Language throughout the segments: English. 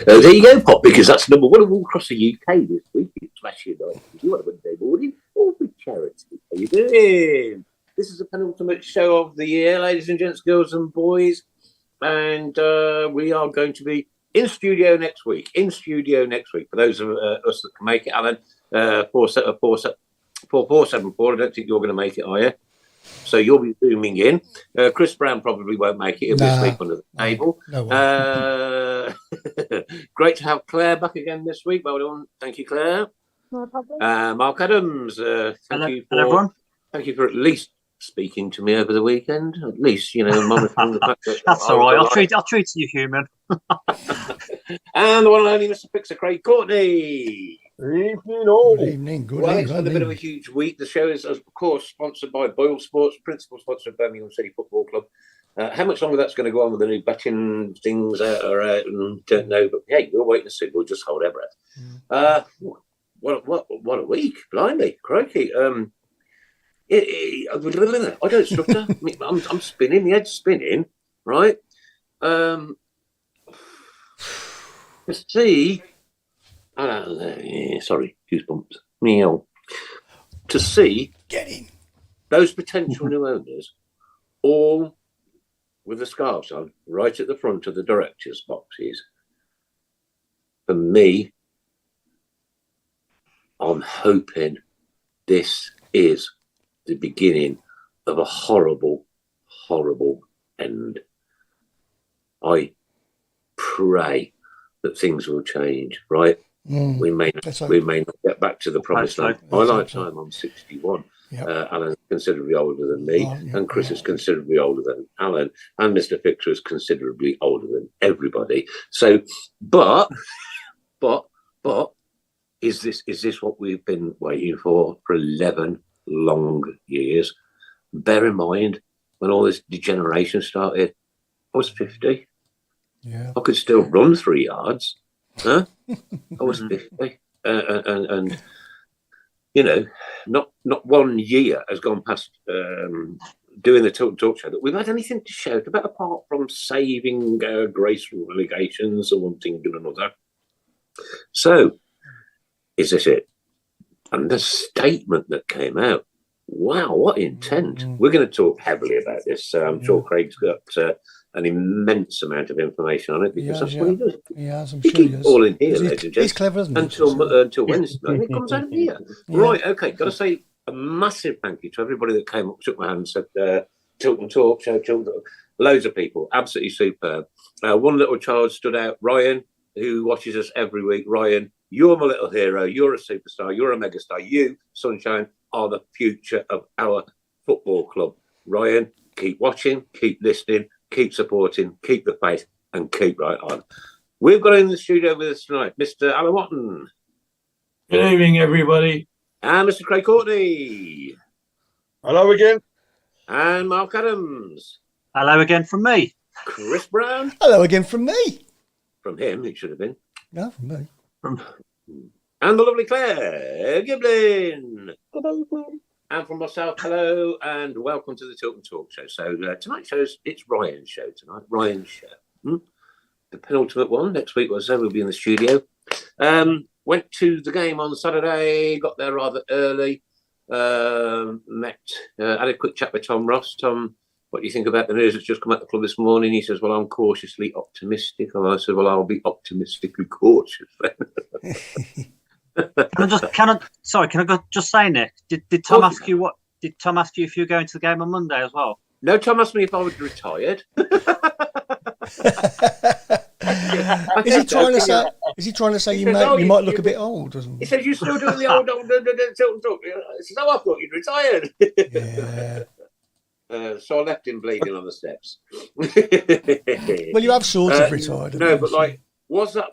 There you go, Pop, because that's number one all across the UK this week. It's Flashing Night. If you want a Monday morning, all for charity. How you doing? This is the penultimate show of the year, ladies and gents, girls and boys. And we are going to be in studio next week. For those of us that can make it, Alan, 4474. I don't think you're going to make it, are you? So you'll be zooming in. Chris Browne probably won't make it. He'll be asleep under the table. No great to have Claire back again this week. Well done. Thank you, Claire. No problem. Mark Adams, thank you for at least speaking to me over the weekend. At least, monitoring the fact that that's all right. I'll treat you human. And the one and only Mr. Fixer, Craig Courtney. Evening all. Good evening. It's been a bit of a huge week. The show is, of course, sponsored by Boyle Sports, principal sponsor of Birmingham City Football Club. How much longer that's going to go on with the new betting things out, and don't know. But hey, we'll wait and see. We'll just hold our breath. What a week! Blimey, crikey! I don't stutter. I'm spinning. The head's spinning. Right. To see. Sorry, goosebumps. Meow. To see those potential new owners all with the scarves on right at the front of the directors' boxes. For me, I'm hoping this is the beginning of a horrible, horrible end. I pray that things will change, right? We may not get back to the promised land. My lifetime, I'm 61. Yep. Alan's considerably older than me, and Chris is considerably older than Alan, and Mr. Fixer is considerably older than everybody. So, but, is this what we've been waiting for 11 long years? Bear in mind, when all this degeneration started, I was 50. Yeah, I could still run 3 yards. Huh? I was 50, and not 1 year has gone past doing the Tilton Talk Show that we've had anything to shout about apart from saving graceful relegations or one thing and another. So, is this it? And the statement that came out, wow, what intent! We're going to talk heavily about this. I'm sure Craig's got an immense amount of information on it because that's what he does. He has, I'm he sure he keeps all in here, he's clever, isn't he? Until Wednesday, and it comes out here. Yeah. Right, okay, got to say a massive thank you to everybody that came up, shook my hand and said, Tilton Talk Show, Tilton Talk. Loads of people, absolutely superb. One little child stood out, Ryan, who watches us every week. Ryan, you're my little hero. You're a superstar. You're a megastar. You, Sunshine, are the future of our football club. Ryan, keep watching, keep listening, keep supporting, keep the faith, and keep right on. We've got in the studio with us tonight, Mr. Alan Watton. Good evening, everybody. And Mr. Craig Courtney. Hello again. And Mark Adams. Hello again from me. Chris Browne. Hello again from me. From him, it should have been. No, from me. And the lovely Claire Giblin. Good evening. And from myself, hello and welcome to the Tilton Talk Show. So tonight's it's Ryan's show tonight. Ryan's show. The penultimate one. Next week, we'll be in the studio. Went to the game on Saturday, got there rather early. Had a quick chat with Tom Ross. Tom, what do you think about the news that's just come out the club this morning? He says, well, I'm cautiously optimistic. And I said, well, I'll be optimistically cautious then. Can I just say, Nick? Did Tom ask you what? Did Tom ask you if you were going to the game on Monday as well? No, Tom asked me if I was retired. Is he trying to say you might look a bit old? Doesn't he? He says you're still doing the old Tilton Talk. He says, I thought you'd retired. Yeah. So I left him bleeding on the steps. Well, you have sort of retired. No, but like, was that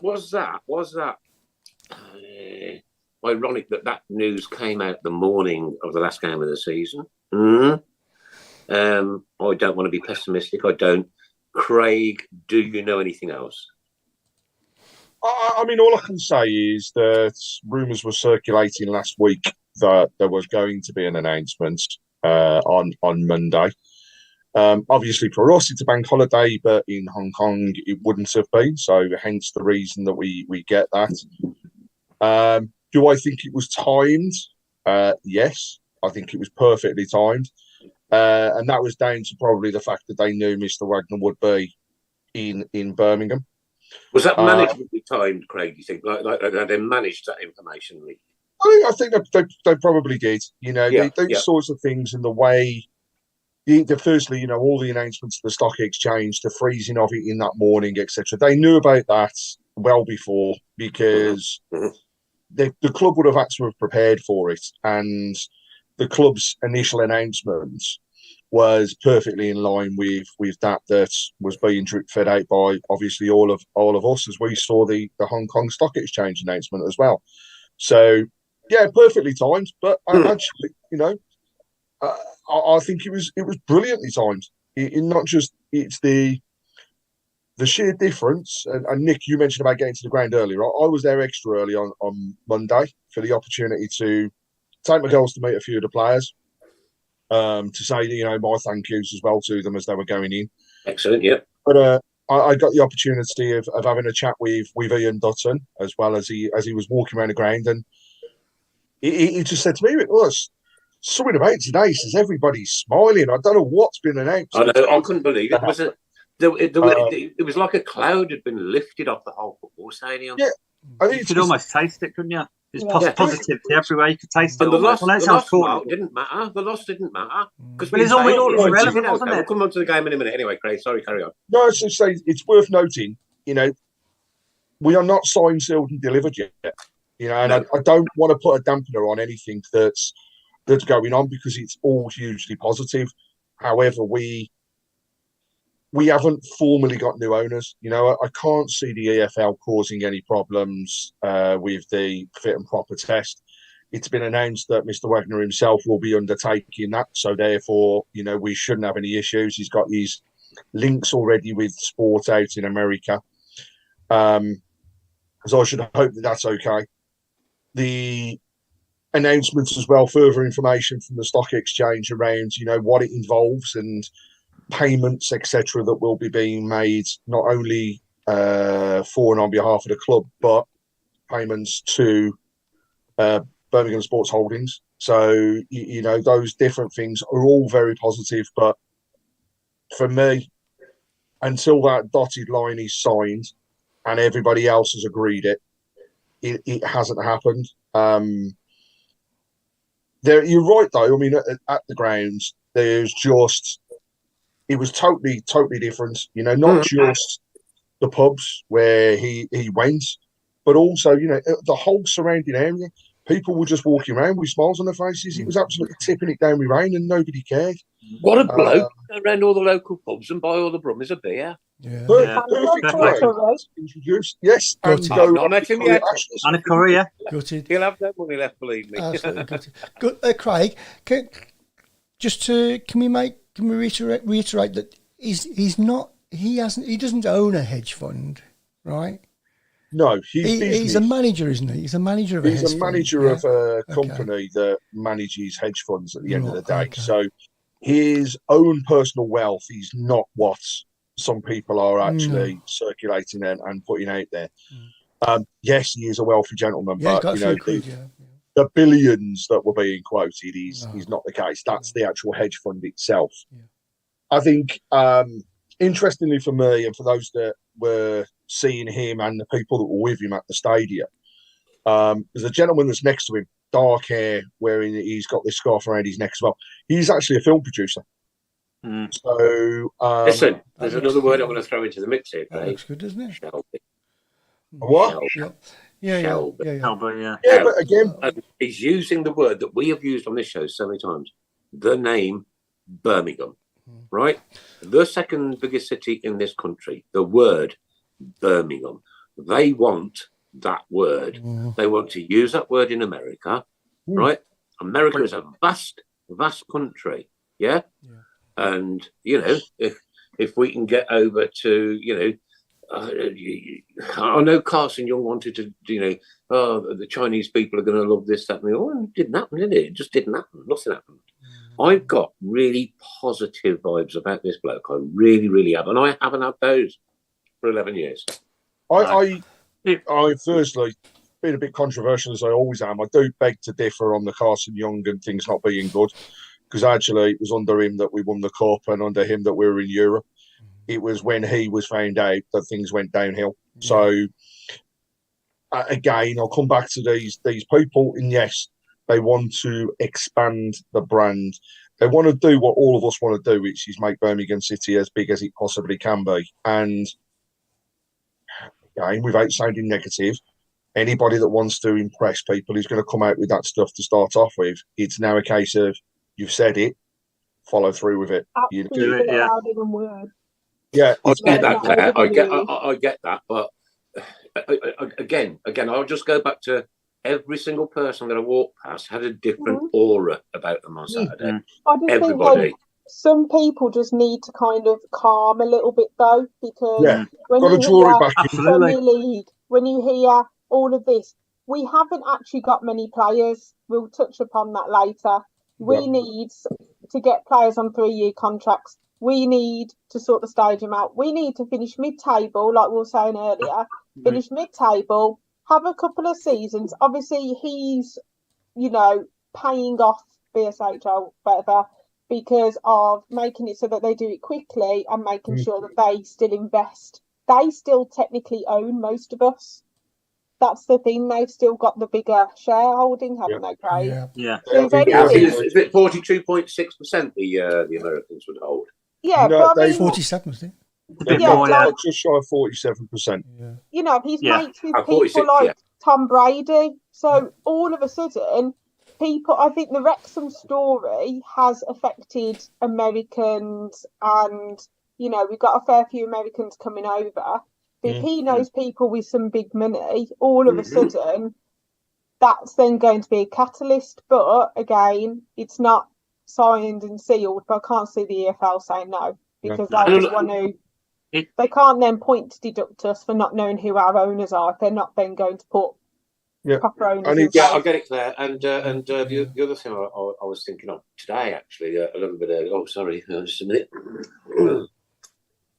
ironic that news came out the morning of the last game of the season? I don't want to be pessimistic. I don't. Craig, do you know anything else? I mean, all I can say is that rumours were circulating last week that there was going to be an announcement on Monday. Obviously, for us, it's a bank holiday, but in Hong Kong, it wouldn't have been. So, hence the reason that we get that. Do I think it was timed? Yes, I think it was perfectly timed. And that was down to probably the fact that they knew Mr. Wagner would be in Birmingham. Was that managementally timed, Craig? You think like they managed that information? I think they probably did. Those sorts of things, and the way. Firstly, all the announcements to the stock exchange, the freezing of it in that morning, etc. They knew about that well before, because the club would have had to have prepared for it, and the club's initial announcement was perfectly in line with that was being drip fed out by obviously all of us as we saw the Hong Kong Stock Exchange announcement as well. So yeah, perfectly timed. But actually, I think it was brilliantly timed. Not just it's the sheer difference. And Nick, you mentioned about getting to the ground earlier. I was there extra early on Monday for the opportunity to take my girls to meet a few of the players. To say, my thank yous as well to them as they were going in. Excellent, yeah. But I got the opportunity of having a chat with Ian Dutton as well as he was walking around the ground, and he just said to me, "It was something about today." He says everybody's smiling. I don't know what's been announced. I know. I couldn't believe it. It was like a cloud had been lifted off the whole football stadium. Yeah, I think you could almost taste it, couldn't you? It's positivity everywhere. You could taste it. And the loss didn't matter. The loss didn't matter. Because it's always irrelevant, wasn't it? We'll come on to the game in a minute. Anyway, Craig, sorry, carry on. No, I was just saying, it's worth noting, we are not signed, sealed and delivered yet. And I don't want to put a dampener on anything that's going on, because it's all hugely positive. However, we haven't formally got new owners. I can't see the EFL causing any problems with the fit and proper test. It's been announced that Mr. Wagner himself will be undertaking that. So therefore, we shouldn't have any issues. He's got his links already with sport out in America. So I should hope that that's okay. The announcements as well, further information from the stock exchange around, what it involves and payments, etc., that will be being made not only for and on behalf of the club, but payments to Birmingham Sports Holdings. So, those different things are all very positive. But for me, until that dotted line is signed and everybody else has agreed it hasn't happened. You're right, though. I mean, at the grounds, there's just... It was totally different, not just the pubs where he went, but also, the whole surrounding area. People were just walking around with smiles on their faces. It was absolutely tipping it down with rain and nobody cared. What a bloke. Go around all the local pubs and buy all the brummies a beer. Yeah. Introduced, yes. And go not met him yet. And a career. Gutted. He'll have no money left, believe me. Absolutely gutted. Good, Craig, can we reiterate that he doesn't own a hedge fund, right? No, he's a manager, isn't he? He's a manager of a company that manages hedge funds at the end of the day. Okay. So his own personal wealth is not what some people are actually circulating and putting out there. Yes, he is a wealthy gentleman, but the billions that were being quoted is not the case. That's the actual hedge fund itself. Yeah. I think, interestingly for me and for those that were seeing him and the people that were with him at the stadium, there's a gentleman that's next to him, dark hair, wearing he's got this scarf around his neck as well. He's actually a film producer. So, listen, there's another word I'm going to throw into the mix here. That looks good, doesn't it? Shelby. What? Shelby. Yeah, but again, he's using the word that we have used on this show so many times. The name Birmingham, right? The second biggest city in this country. The word Birmingham. They want that word. They want to use that word in America, right? America is a vast country, yeah. And if we can get over to I know Carson Young wanted to, the Chinese people are going to love this, that, and the other. It didn't happen, did it? It just didn't happen. Nothing happened. I've got really positive vibes about this bloke. I really, really have. And I haven't had those for 11 years. I firstly, being a bit controversial as I always am, I do beg to differ on the Carson Young and things not being good, because actually it was under him that we won the Cup and under him that we were in Europe. It was when he was found out that things went downhill. So, again, I'll come back to these people, and yes, they want to expand the brand. They want to do what all of us want to do, which is make Birmingham City as big as it possibly can be. And again, without sounding negative, anybody that wants to impress people is going to come out with that stuff to start off with. It's now a case of, you've said it, follow through with it. You do it, louder than words. Yeah, I get that, Claire. I get that, but again, I'll just go back to every single person that I walked past had a different aura about them on Saturday. I just Everybody. think some people just need to kind of calm a little bit though, because when got to you draw it hear back. Premier League, when you hear all of this, we haven't actually got many players. We'll touch upon that later. We need to get players on 3-year contracts. We need to sort the stadium out. We need to finish mid-table, like we were saying earlier. Finish mid-table, have a couple of seasons. Obviously, he's, paying off BSHL, whatever, because of making it so that they do it quickly and making sure that they still invest. They still technically own most of us. That's the thing. They've still got the bigger shareholding, haven't they, Craig? Yeah. So if Is it 42.6% the Americans would hold? Yeah, No, but I mean, 47, isn't just shy of 47%. He's mates with 46, people like Tom Brady. So all of a sudden, I think the Wrexham story has affected Americans, and we've got a fair few Americans coming over. If he knows people with some big money, all of a sudden, that's then going to be a catalyst. But again, it's not signed and sealed. But I can't see the EFL saying no, because they just want to. They can't then point to deduct us for not knowing who our owners are if they're not then going to put proper owners. I get it, Claire. And the other thing I was thinking of today, actually, a little bit earlier. Oh, sorry, just a minute.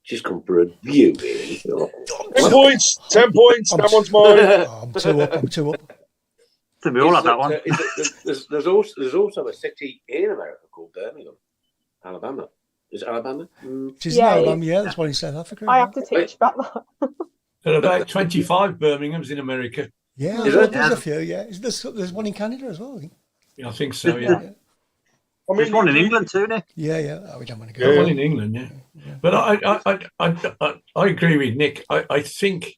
She's come for a view, really. 10 points. 10 points. That one's mine. I'm two up. So we all have that one. There's also a city in America called Birmingham, Alabama. Is it Alabama? She's in Alabama, that's one in South Africa. I have to teach about that. There are about 25 Birminghams in America. Yeah, there's a few, There's one in Canada as well, I think. Yeah, I think so, yeah. There's one in England too, Nick. Yeah. Oh, we don't want to go. One in England, yeah. But I agree with Nick. I think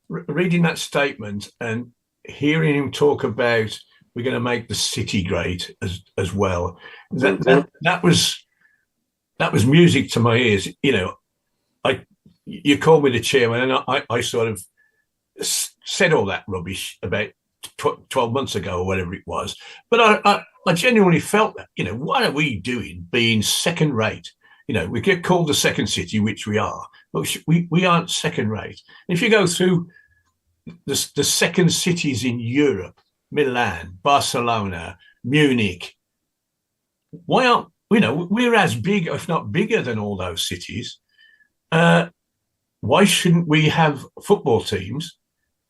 reading that statement and hearing him talk about we're going to make the city great as well, that was music to my ears. You called me the chairman, and I sort of said all that rubbish about 12 months ago or whatever it was. But I genuinely felt that, what are we doing being second rate? We get called the second city, which we are, but we aren't second rate. If you go through the second cities in Europe, Milan, Barcelona, Munich, why aren't, we're as big, if not bigger than all those cities. Why shouldn't we have football teams?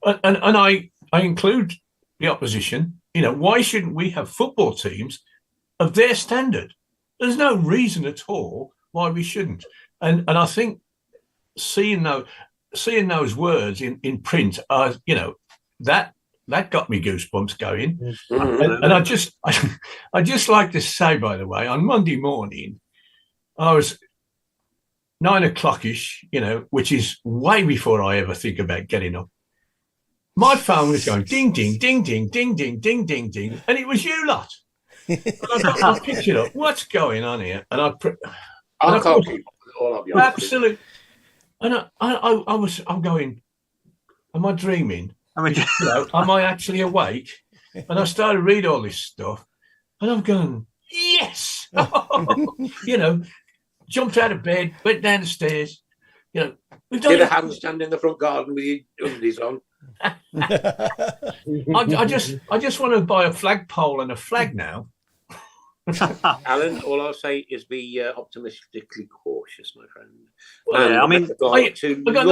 And I include the opposition. Why shouldn't we have football teams of their standard? There's no reason at all why we shouldn't. And I think seeing those words in print, that got me goosebumps going. And I just like to say, by the way, on Monday morning, I was 9 o'clock-ish, which is way before I ever think about getting up. My phone was going ding, ding, ding, ding, ding, ding, ding, ding, ding, and it was you lot. And I picked it up. What's going on here? And I can't keep all of you. Absolutely. And I'm going, am I dreaming? Am I actually awake? And I started to read all this stuff, and I'm going, yes! Jumped out of bed, went down the stairs. We've done Did a handstand in the front garden with your undies on. I just want to buy a flagpole and a flag now. Alan, all I'll say is be optimistically cautious, my friend. Well, yeah, I mean, I got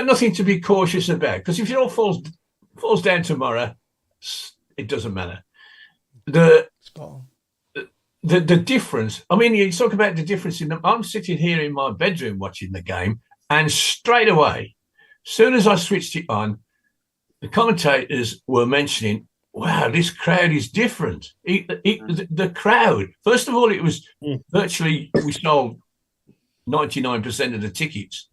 nothing to be cautious about, because if it all falls down tomorrow, it doesn't matter. The difference. I mean, you talk about the difference in them. I'm sitting here in my bedroom watching the game, and straight away, soon as I switched it on, the commentators were mentioning, wow, this crowd is different. The crowd, first of all, it was virtually, we sold 99% of the tickets.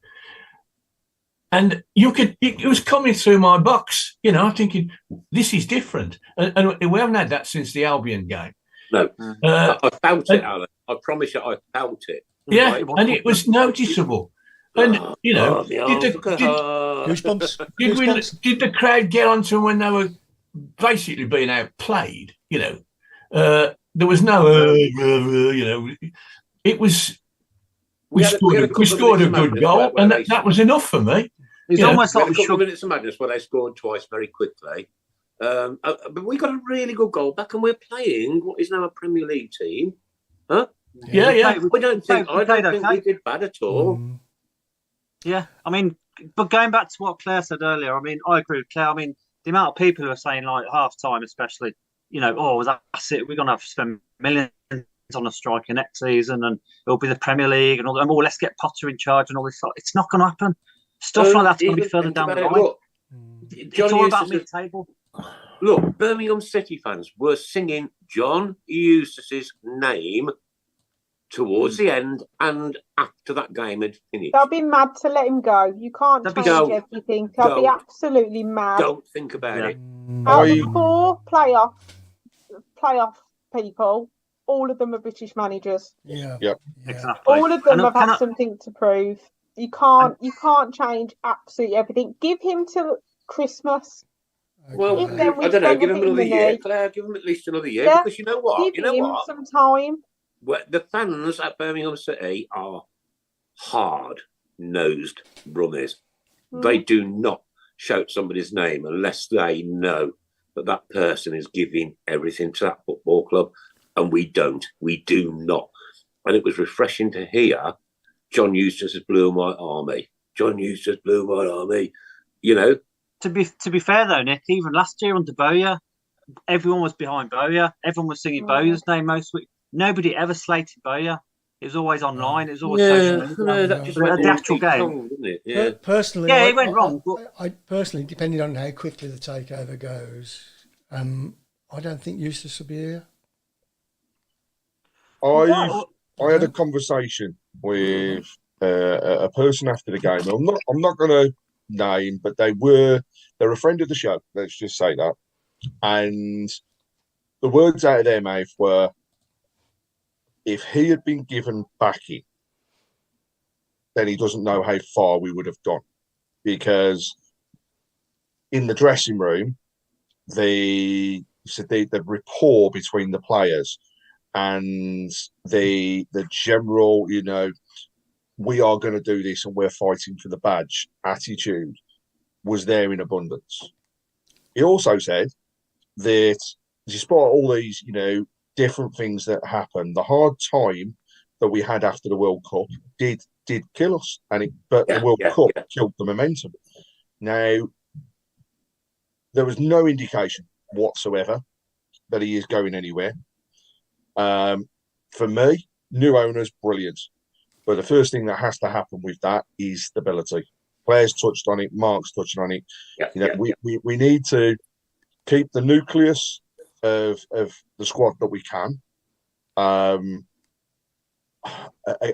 And it was coming through my box, I'm thinking, this is different. And we haven't had that since the Albion game. No, I felt it, Alan. I promise you, I felt it. Yeah, right? And it was noticeable. And, did the crowd get onto them when they were basically being outplayed? There was no, it was. We scored a good goal, and that was enough for me. It's almost like a couple of minutes of madness where they scored twice very quickly. But we got a really good goal back, and we're playing what is now a Premier League team. Huh? Yeah. I don't think we did bad at all. Yeah, I mean, but going back to what Claire said earlier, I mean, I agree with Claire. I mean, the amount of people who are saying, like, half time, especially, that's it. We're going to have to spend millions on a striker next season, and it'll be the Premier League and all that. Let's get Potter in charge and all this. It's not going to happen. Stuff like that's going to be further down the line. Look, it's all about mid-table. Look, Birmingham City fans were singing John Eustace's name towards the end and after that game had finished. They'll be mad to let him go. You can't change everything. They'll be absolutely mad. Don't think about it. Out of 4 playoff people, all of them are British managers. Yeah. Yep. Exactly. All of them have had something to prove. You can't change absolutely everything. Give him till Christmas. Well, I don't know. Give him another year, Claire. Give him at least another year, because you know what? Give him some time. Well, the fans at Birmingham City are hard-nosed brummers. They do not shout somebody's name unless they know that person is giving everything to that football club, and we don't. We do not. And it was refreshing to hear John Eustace's Blue and White Army. John Eustace Blue and White Army. To be fair though, Nick, even last year under Bowyer, everyone was behind Bowyer. Everyone was singing Bowyer's name most week. Nobody ever slated Bowyer. It was always online. It was always social media. That just went the actual game. Wrong, didn't it? Yeah. Personally, it went wrong. But I personally, depending on how quickly the takeover goes, I don't think Eustace will be here. I had a conversation with a person after the game. I'm not going to name, but they're a friend of the show. Let's just say that. And the words out of their mouth were, if he had been given backing, then he doesn't know how far we would have gone. Because in the dressing room, the rapport between the players and the general, we are going to do this and we're fighting for the badge attitude was there in abundance. He also said that despite all these, different things that happened, the hard time that we had after the World Cup did kill us, but the World Cup killed the momentum. Now, there was no indication whatsoever that he is going anywhere. For me, new owners, brilliant. But the first thing that has to happen with that is stability. Players touched on it, Mark's touched on it. We need to keep the nucleus of the squad that we can.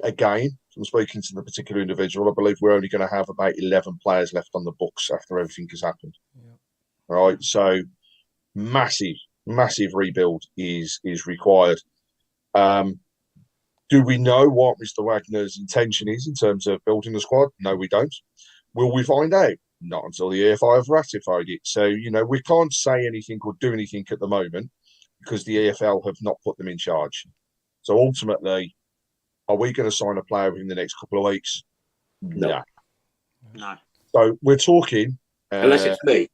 Again, from speaking to the particular individual, I believe we're only going to have about 11 players left on the books after everything has happened. Yeah. All right, so massive rebuild is required. Do we know what Mr. Wagner's intention is in terms of building the squad? No, we don't. Will we find out? Not until the EFI have ratified it. So, we can't say anything or do anything at the moment because the EFL have not put them in charge. So ultimately, are we going to sign a player within the next couple of weeks? No. So we're talking... unless it's me.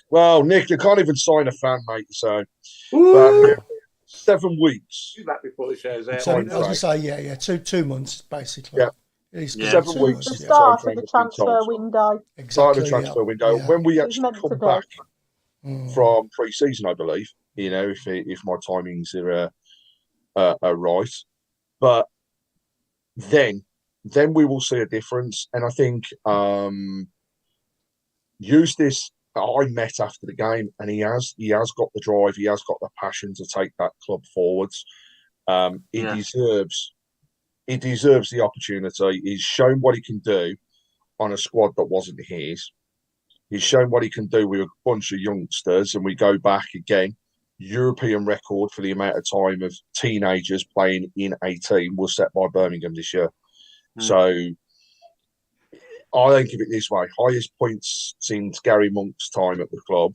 Well, Nick, you can't even sign a fan, mate. So, 7 weeks. Do that before the show's out. So, I Time was going to frame. say, yeah, 2 months basically. Yeah. It's Yeah. 7 2 weeks. The months, yeah. start Time of the frame has been transfer told. window. Start of Exactly. the transfer window. Yeah. When we It's actually meant to come be. back Mm. from pre-season, I believe, if my timings are right, but then we will see a difference. And I think Eustace, I met after the game, and he has got the drive, he has got the passion to take that club forwards. He deserves the opportunity. He's shown what he can do on a squad that wasn't his. He's shown what he can do with a bunch of youngsters, and we go back again. European record for the amount of time of teenagers playing in a team was set by Birmingham this year. So I think of it this way: highest points since Gary Monk's time at the club.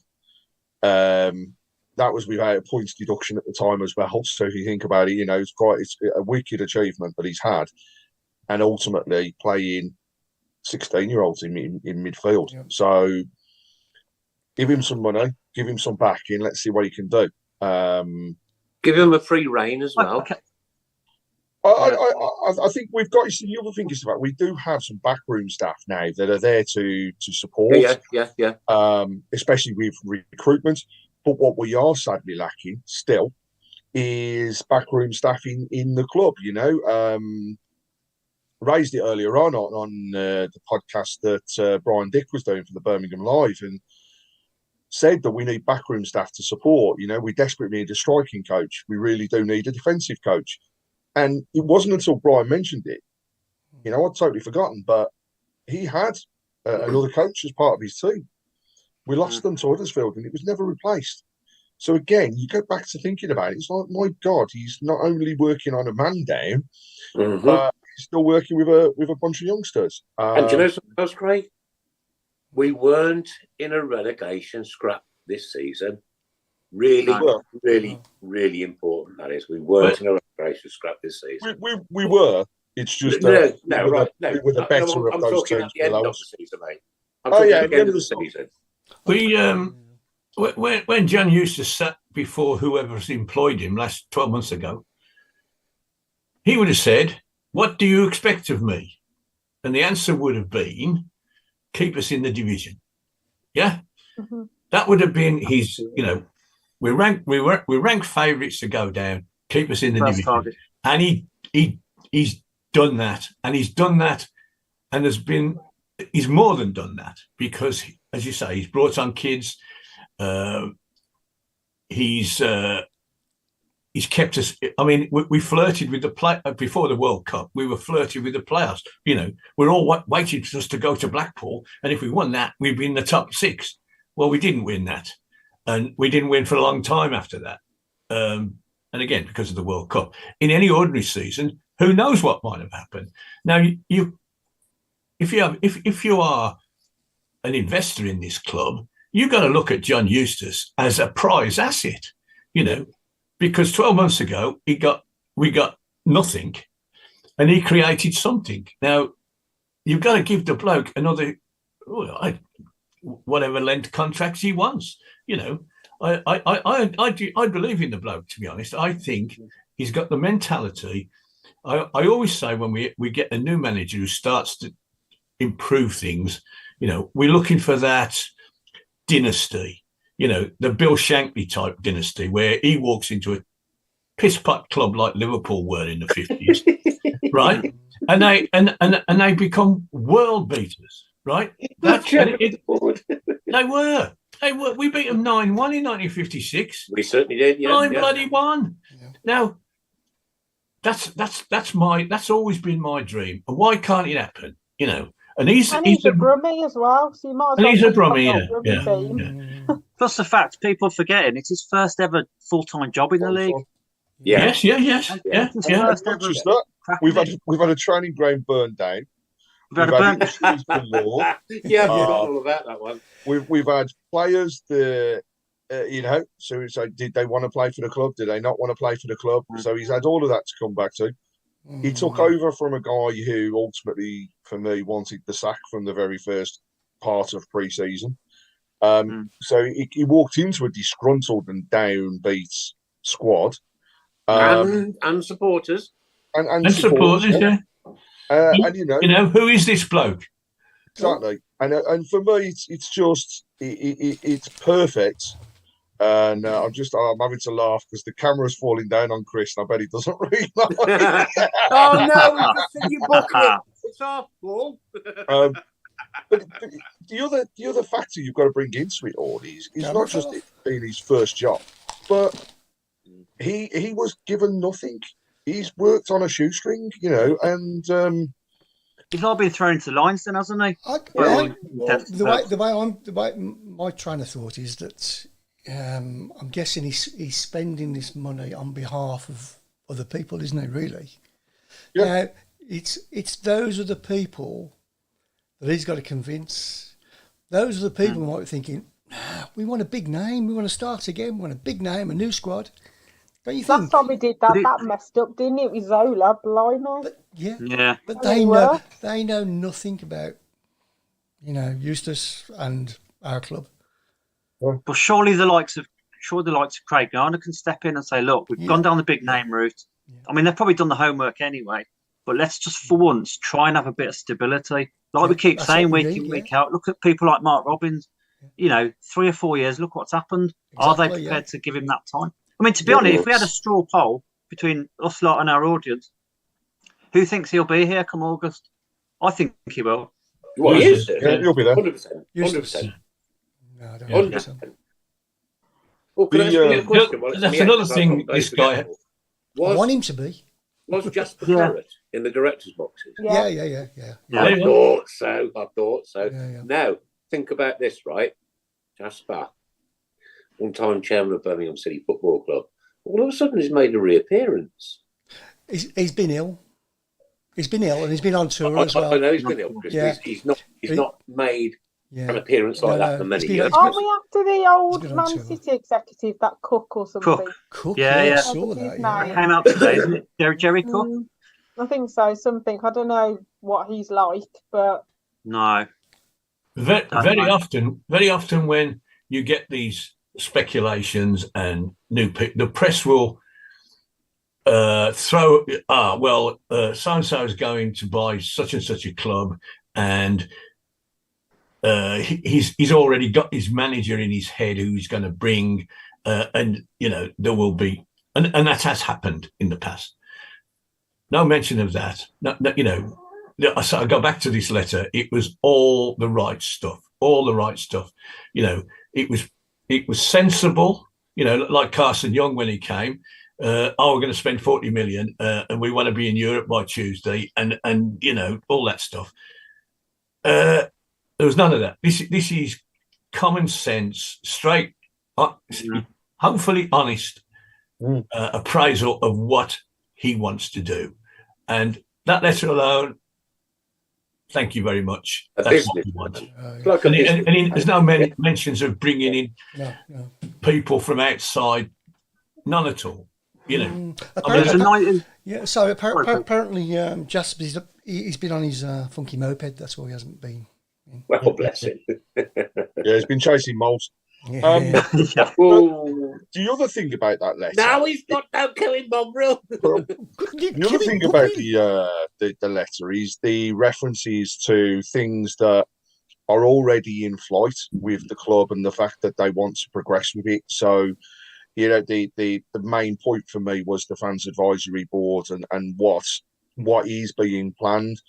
That was without a points deduction at the time as well. So if you think about it, it's a wicked achievement that he's had, and ultimately playing 16-year-olds in midfield. Yeah. So give him some money, give him some backing. Let's see what he can do. Give him a free rein as well. Okay. I think we've got. The other thing is about we do have some backroom staff now that are there to support. Yeah. Especially with recruitment. But what we are sadly lacking still is backroom staff in the club. Raised it earlier on the podcast that Brian Dick was doing for the Birmingham Live, and said that we need backroom staff to support. We desperately need a striking coach. We really do need a defensive coach. And it wasn't until Brian mentioned it, I'd totally forgotten, but he had another coach as part of his team. We lost them to Huddersfield, and it was never replaced. So again, you go back to thinking about it. It's like, my God, he's not only working on a man down, but he's still working with a bunch of youngsters. And do you know something else, Craig? We weren't in a relegation scrap this season. Really important. That is, we weren't in a relegation scrap this season. We were. It's just we were the better of I'm those talking teams at the end below of the us. season, mate. I'm talking at the end of the season. When John Eustace sat before whoever's employed him 12 months ago, he would have said, "What do you expect of me?" And the answer would have been, "Keep us in the division." Yeah, that would have been his. We're ranked favourites to go down. Keep us in the division, target. And he's done that, and he's more than done that, because, as you say, he's brought on kids. He's kept us. I mean, we flirted with the play before the World Cup. We were flirting with the playoffs. We're all waiting for us to go to Blackpool, and if we won that, we'd be in the top 6. Well, we didn't win that, and we didn't win for a long time after that. And again, because of the World Cup. In any ordinary season, who knows what might have happened? Now, if you are an investor in this club, you've got to look at John Eustace as a prize asset, because 12 months ago we got nothing, and he created something. Now, you've got to give the bloke another whatever length contracts he wants. I believe in the bloke, to be honest. I think he's got the mentality. I always say when we get a new manager who starts to improve things, we're looking for that dynasty, the Bill Shankly type dynasty, where he walks into a piss pot club like Liverpool were in the 50s, right? And they become world beaters, right? They were. We beat them 9-1 in 1956. We certainly did. Yeah, 9-1. Yeah. Now, that's always been my dream. And why can't it happen? And he's a Brummie as well. So you might as well. He's a Brummie, yeah. Plus the fact people are forgetting it's his first ever full-time job in the league. Yeah. Yes. Not just that. We've had a training ground burned down. We've had yeah, I forgot all about that one. We've had players that so it's like, did they want to play for the club? Did they not want to play for the club? So he's had all of that to come back to. He took over from a guy who ultimately, for me, wanted the sack from the very first part of pre-season. So he walked into a disgruntled and downbeat squad, And supporters. And supporters, yeah. And who is this bloke? Exactly. And for me, it's just it's perfect. And I'm having to laugh because the camera's falling down on Chris, and I bet he doesn't read that. Oh no, we just said you book it. It's our fault. But the other factor you've got to bring into it all is not just it being his first job, but he was given nothing. He's worked on a shoestring, and he's not been thrown into lines, then, hasn't he? The way my train of thought is that I'm guessing he's spending this money on behalf of other people, isn't he? Really? Yeah. Now, it's those are the people that he's got to convince. Those are the people who might be thinking, we want a big name, we want to start again, we want a big name, a new squad. Don't you think? Last time we did that, that messed up, didn't it? With Zola, blimey. But they know nothing about, Eustace and our club. But surely the likes of Craig Garner can step in and say, look, we've gone down the big name route. Yeah. I mean, they've probably done the homework anyway, but let's just for once try and have a bit of stability. Like we keep saying week in, week out. Look at people like Mark Robbins. 3 or 4 years, look what's happened. Exactly, Are they prepared to give him that time? I mean, to be honest, if we had a straw poll between us lot and our audience, who thinks he'll be here come August? I think he will. Well, he is. He'll be there. 100%. 100%. No, I don't think so. Well, can I ask you a question? That's another thing this guy... I want him to be. Was Jasper Claret in the director's boxes? Yeah. I thought so. Yeah. Now, think about this, right? Jasper, one-time chairman of Birmingham City Football Club, all of a sudden he's made a reappearance. He's been ill. He's been ill, and he's been on tour as well. I know he's been ill, Chris. Yeah. He's not made an appearance like that for many years. Are we after the old Man City executive, that Cook or something? Cook, yeah. I saw that. That came out today, isn't it? Jerry Cook? I think so, something. I don't know what he's like, but... No. Very often when you get these speculations and the press will throw, so-and-so is going to buy such and such a club, and he's already got his manager in his head who he's going to bring, and there will be, and that has happened in the past. No mention of that. So I go back to this letter. It was all the right stuff. It was sensible. Like Carson Young when he came. We're going to spend 40 million, and we want to be in Europe by Tuesday, and all that stuff. There was none of that. This is common sense, straight, hopefully honest appraisal of what he wants to do, and that letter alone. Thank you very much. That's what we want. There's no mentions of bringing in people from outside. None at all. Apparently, Jasper, he's been on his funky moped. That's why he hasn't been. Well, bless him. He's been chasing moles. The other thing about that letter. Now he's got no killing mongrel. The other thing about the letter is the references to things that are already in flight with the club and the fact that they want to progress with it. So, the main point for me was the fans advisory board and what is being planned.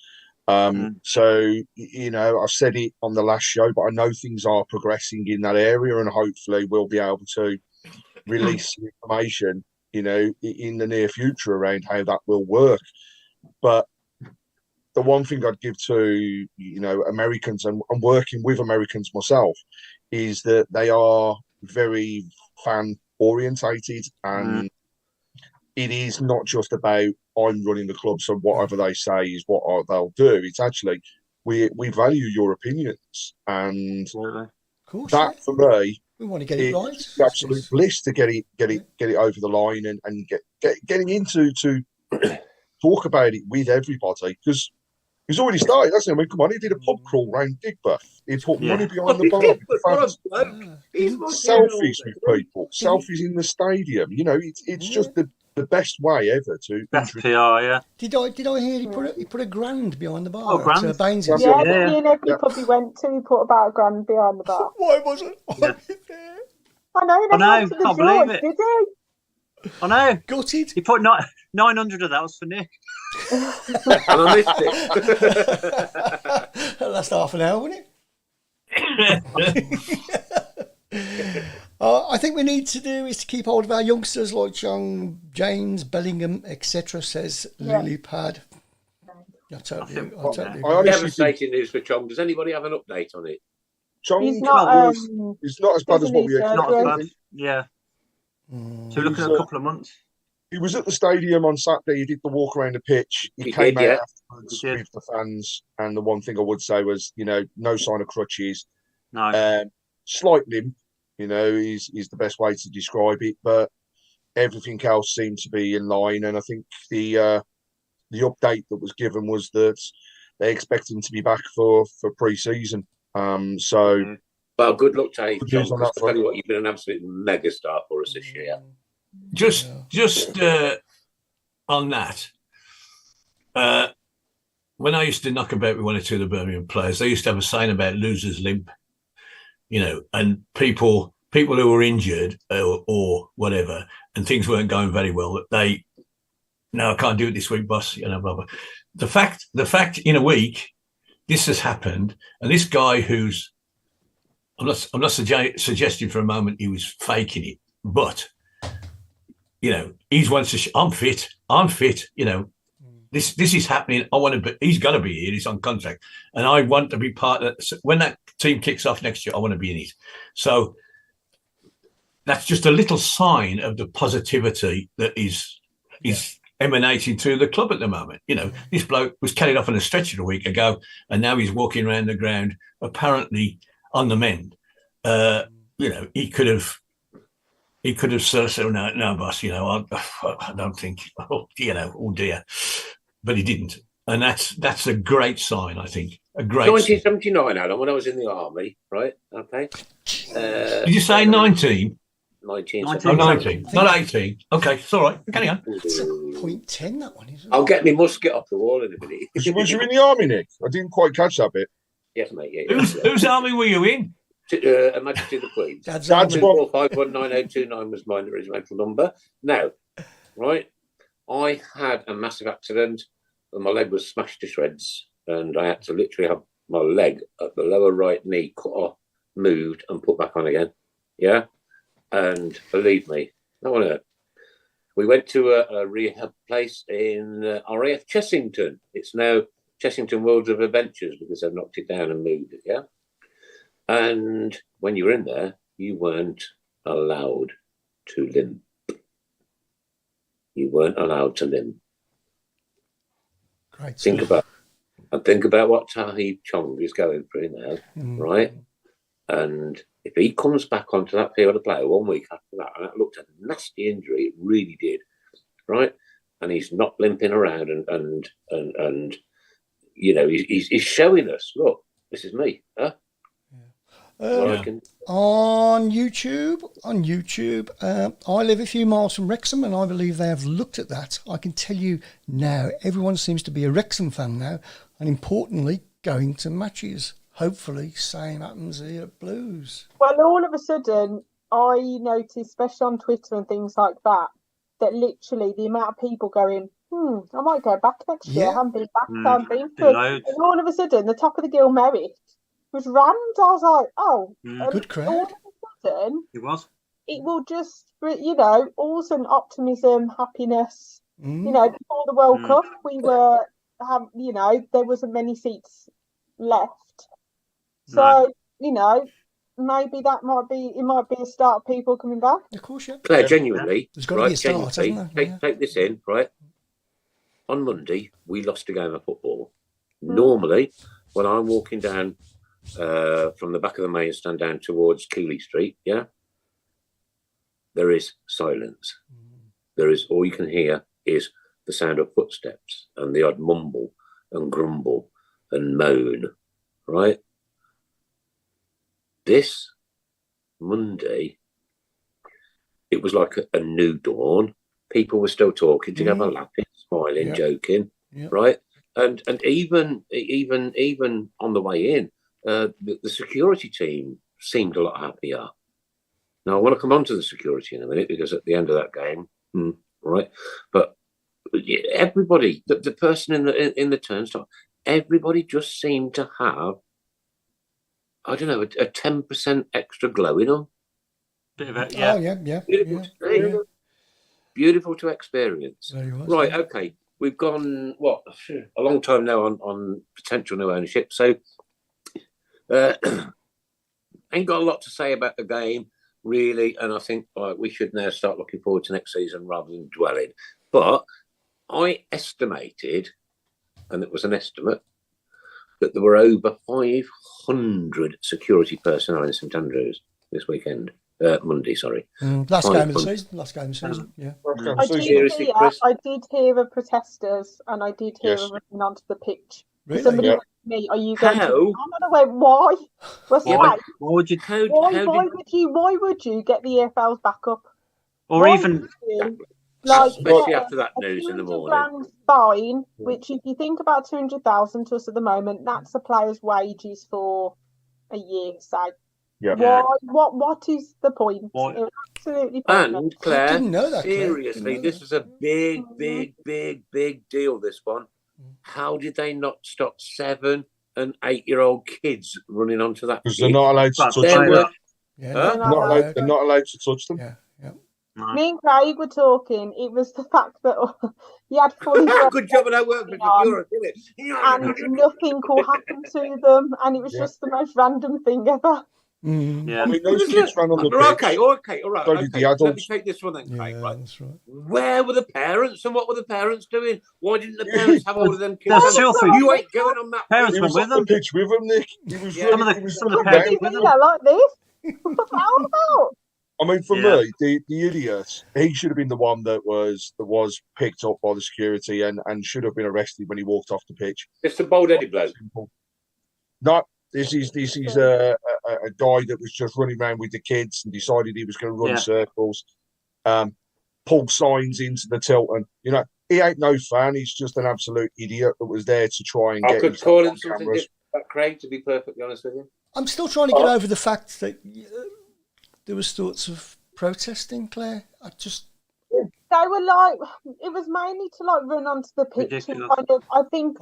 So, I've said it on the last show, but I know things are progressing in that area, and hopefully we'll be able to release some information, in the near future around how that will work. But the one thing I'd give to, Americans, and I'm working with Americans myself, is that they are very fan orientated, and it is not just about I'm running the club, so whatever they say is what they'll do. It's actually we value your opinions, and that for me, we want to get it right. Absolute bliss to get it over the line and getting into to talk about it with everybody, because he's already started, hasn't he? I mean, come on, he did a pub crawl round Digbeth. He put money behind the bar. Selfies with people, selfies in the stadium. It's just the the best way ever to Best PR, yeah. Did I hear he put a grand behind the bar? Oh, grand. At Baines. Yeah, Yeah. in every pub he went to, he put about a grand behind the bar. Why wasn't I Yeah. there? I know, he never went to the can't believe George, it. did he? I know. Gutted. He put 900 of that was for Nick. And I missed it. That's half an hour, wasn't it? I think we need to do is to keep hold of our youngsters like John James, Bellingham, etc. Says Lily Pad. I totally Devastating news for Chong. Does anybody have an update on it? Chong He's not. it's not as bad as what we surgery. Not as expected. bad. Yeah. So we're looking at a couple of months. He was at the stadium on Saturday. He did the walk around the pitch. He came out afterwards with the fans. And the one thing I would say was, no sign of crutches. No. Slight limp, is the best way to describe it. But everything else seemed to be in line. And I think the update that was given was that they expect him to be back for pre-season. Well, good luck to you, John. On I tell you what, you've been an absolute mega star for us this year. Just on that, when I used to knock about with one or two of the Birmingham players, they used to have a saying about losers limp, and people who were injured or whatever, and things weren't going very well, no, I can't do it this week, boss, blah, blah. The fact in a week, this has happened, and this guy who's, I'm not suggesting for a moment he was faking it, but he's one to I'm fit. This is happening. I want to be. He's got to be here. He's on contract, and I want to be part of. When that team kicks off next year, I want to be in it. So that's just a little sign of the positivity that is emanating to the club at the moment. This bloke was carried off on a stretcher a week ago, and now he's walking around the ground, apparently on the mend. He could have sort of said, no, boss, I don't think, oh dear. But he didn't. And that's a great sign, I think. A great 1979, Adam, when I was in the army, right? Okay. Did you say 19? 19. Oh, 19, not 18. Okay, it's all right. Carry on. .10, that one, isn't it? I'll get my musket off the wall in a minute. Was you in the army, Nick? I didn't quite catch that bit. Yes, mate. Yeah, Whose army were you in? Her Majesty the Queen. Dad's 2451909 was my regimental number. Now, right, I had a massive accident and my leg was smashed to shreds, and I had to literally have my leg at the lower right knee cut off, moved, and put back on again. Yeah, and believe me, no one hurt. We went to a rehab place in RAF Chessington. It's now Chessington Worlds of Adventures because they've knocked it down and moved it. Yeah. And when you were in there, you weren't allowed to limp. You weren't allowed to limp. Great. Think about what Tahib Chong is going through now, right? And if he comes back onto that field of play 1 week after that, and that looked at a nasty injury, it really did, right? And he's not limping around, and he's showing us, look, this is me, huh? On YouTube, I live a few miles from Wrexham, and I believe they have looked at that. I can tell you now, everyone seems to be a Wrexham fan now, and importantly, going to matches. Hopefully, same happens here at Blues. Well, all of a sudden, I noticed, especially on Twitter and things like that, that literally the amount of people going, I might go back next year. I haven't been back, I haven't been good. And all of a sudden, the top of the Gill Merit was rammed. I was like, good crowd. All of a sudden, it will just, all of a sudden, optimism, happiness. Before the World Cup, we were, there wasn't many seats left. So, maybe that might be a start of people coming back. Of course, yeah. Claire, genuinely, there's got to be a start, hasn't there? Take this in, right? On Monday, we lost a game of football. Normally, when I'm walking down from the back of the main stand down towards Keeley Street, yeah, there is silence. There is, all you can hear is the sound of footsteps and the odd mumble and grumble and moan, right? This Monday, it was like a new dawn. people were still talking together, laughing, smiling, joking, right? And even on the way in, the security team seemed a lot happier. Now I want to come on to the security in a minute, because at the end of that game, right? But everybody, the person in the turnstile, everybody just seemed to have, I don't know, a 10% extra glow in them. Bit of it, Oh yeah. Beautiful to experience. Very much, Right, yeah. okay. We've gone a long time now on potential new ownership. So ain't got a lot to say about the game, really, and I think we should now start looking forward to next season rather than dwelling. But I estimated, and it was an estimate, that there were over 500 security personnel in St Andrews this weekend. Monday, sorry. Last game of the season. Yeah. I did hear of protesters, and I did hear of running onto the pitch. Really? Somebody asked me, "Are you going to?" I'm not aware. Why? Why would you? Why would you get the EFLs back up? Or even especially after that news in the morning. Fine, which if you think about 200,000 to us at the moment, that's a player's wages for a year. So, what is the point? Absolutely pointless. And Claire, I didn't know that, seriously, this is a big deal. This one. How did they not stop 7- and 8-year-old kids running onto that? Because they're not allowed to touch them. They're not allowed to touch them. Yeah. Me and Craig were talking. It was the fact that he had fully good job and I work for security, and nothing could happen to them, and it was just the most random thing ever. Yeah, I mean, those kids ran on the pitch. Okay, all right. So did the adults. Let me take this one then, Craig. Right. That's right. Where were the parents, and what were the parents doing? Why didn't the parents have all of them kids? You ain't going on that. Parents were with them. Pitch with them, Nick. He was some of the parents with them. Like this. What's that all about? I mean, for me, the idiot, he should have been the one that was picked up by the security and should have been arrested when he walked off the pitch. It's the bold-headed bloke. No, this is a guy that was just running around with the kids and decided he was going to run circles, pull signs into the Tilton. You know, he ain't no fan. He's just an absolute idiot that was there to try and get. I could call him something different, Craig, to be perfectly honest with you. I'm still trying to get over the fact that there was thoughts of protesting, Claire. They were like, it was mainly to like run onto the pitch and kind of, I think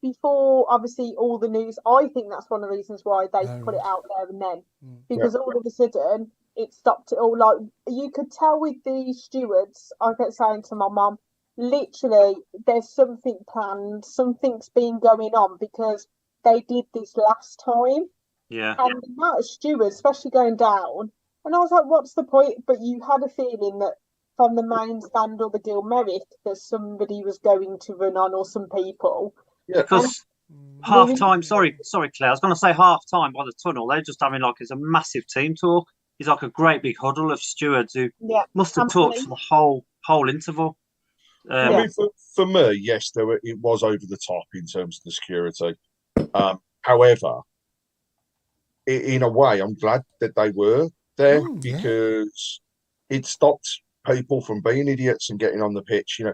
before obviously all the news, I think that's one of the reasons why they put it out there and then, because all of a sudden it stopped it all. Like you could tell with the stewards, I kept saying to my mum, literally there's something planned, something's been going on because they did this last time. Yeah. And the amount of stewards, especially going down, and I was like, what's the point? But you had a feeling that from the main stand or the Gilmerick that somebody was going to run on, or some people. Yeah. Because half time, sorry, Claire, I was going to say half time by the tunnel, they're just having like, it's a massive team talk. It's like a great big huddle of stewards who must have talked for the whole interval. I mean, for me, yes, it was over the top in terms of the security. However, in a way, I'm glad that they were there because it stopped people from being idiots and getting on the pitch. You know,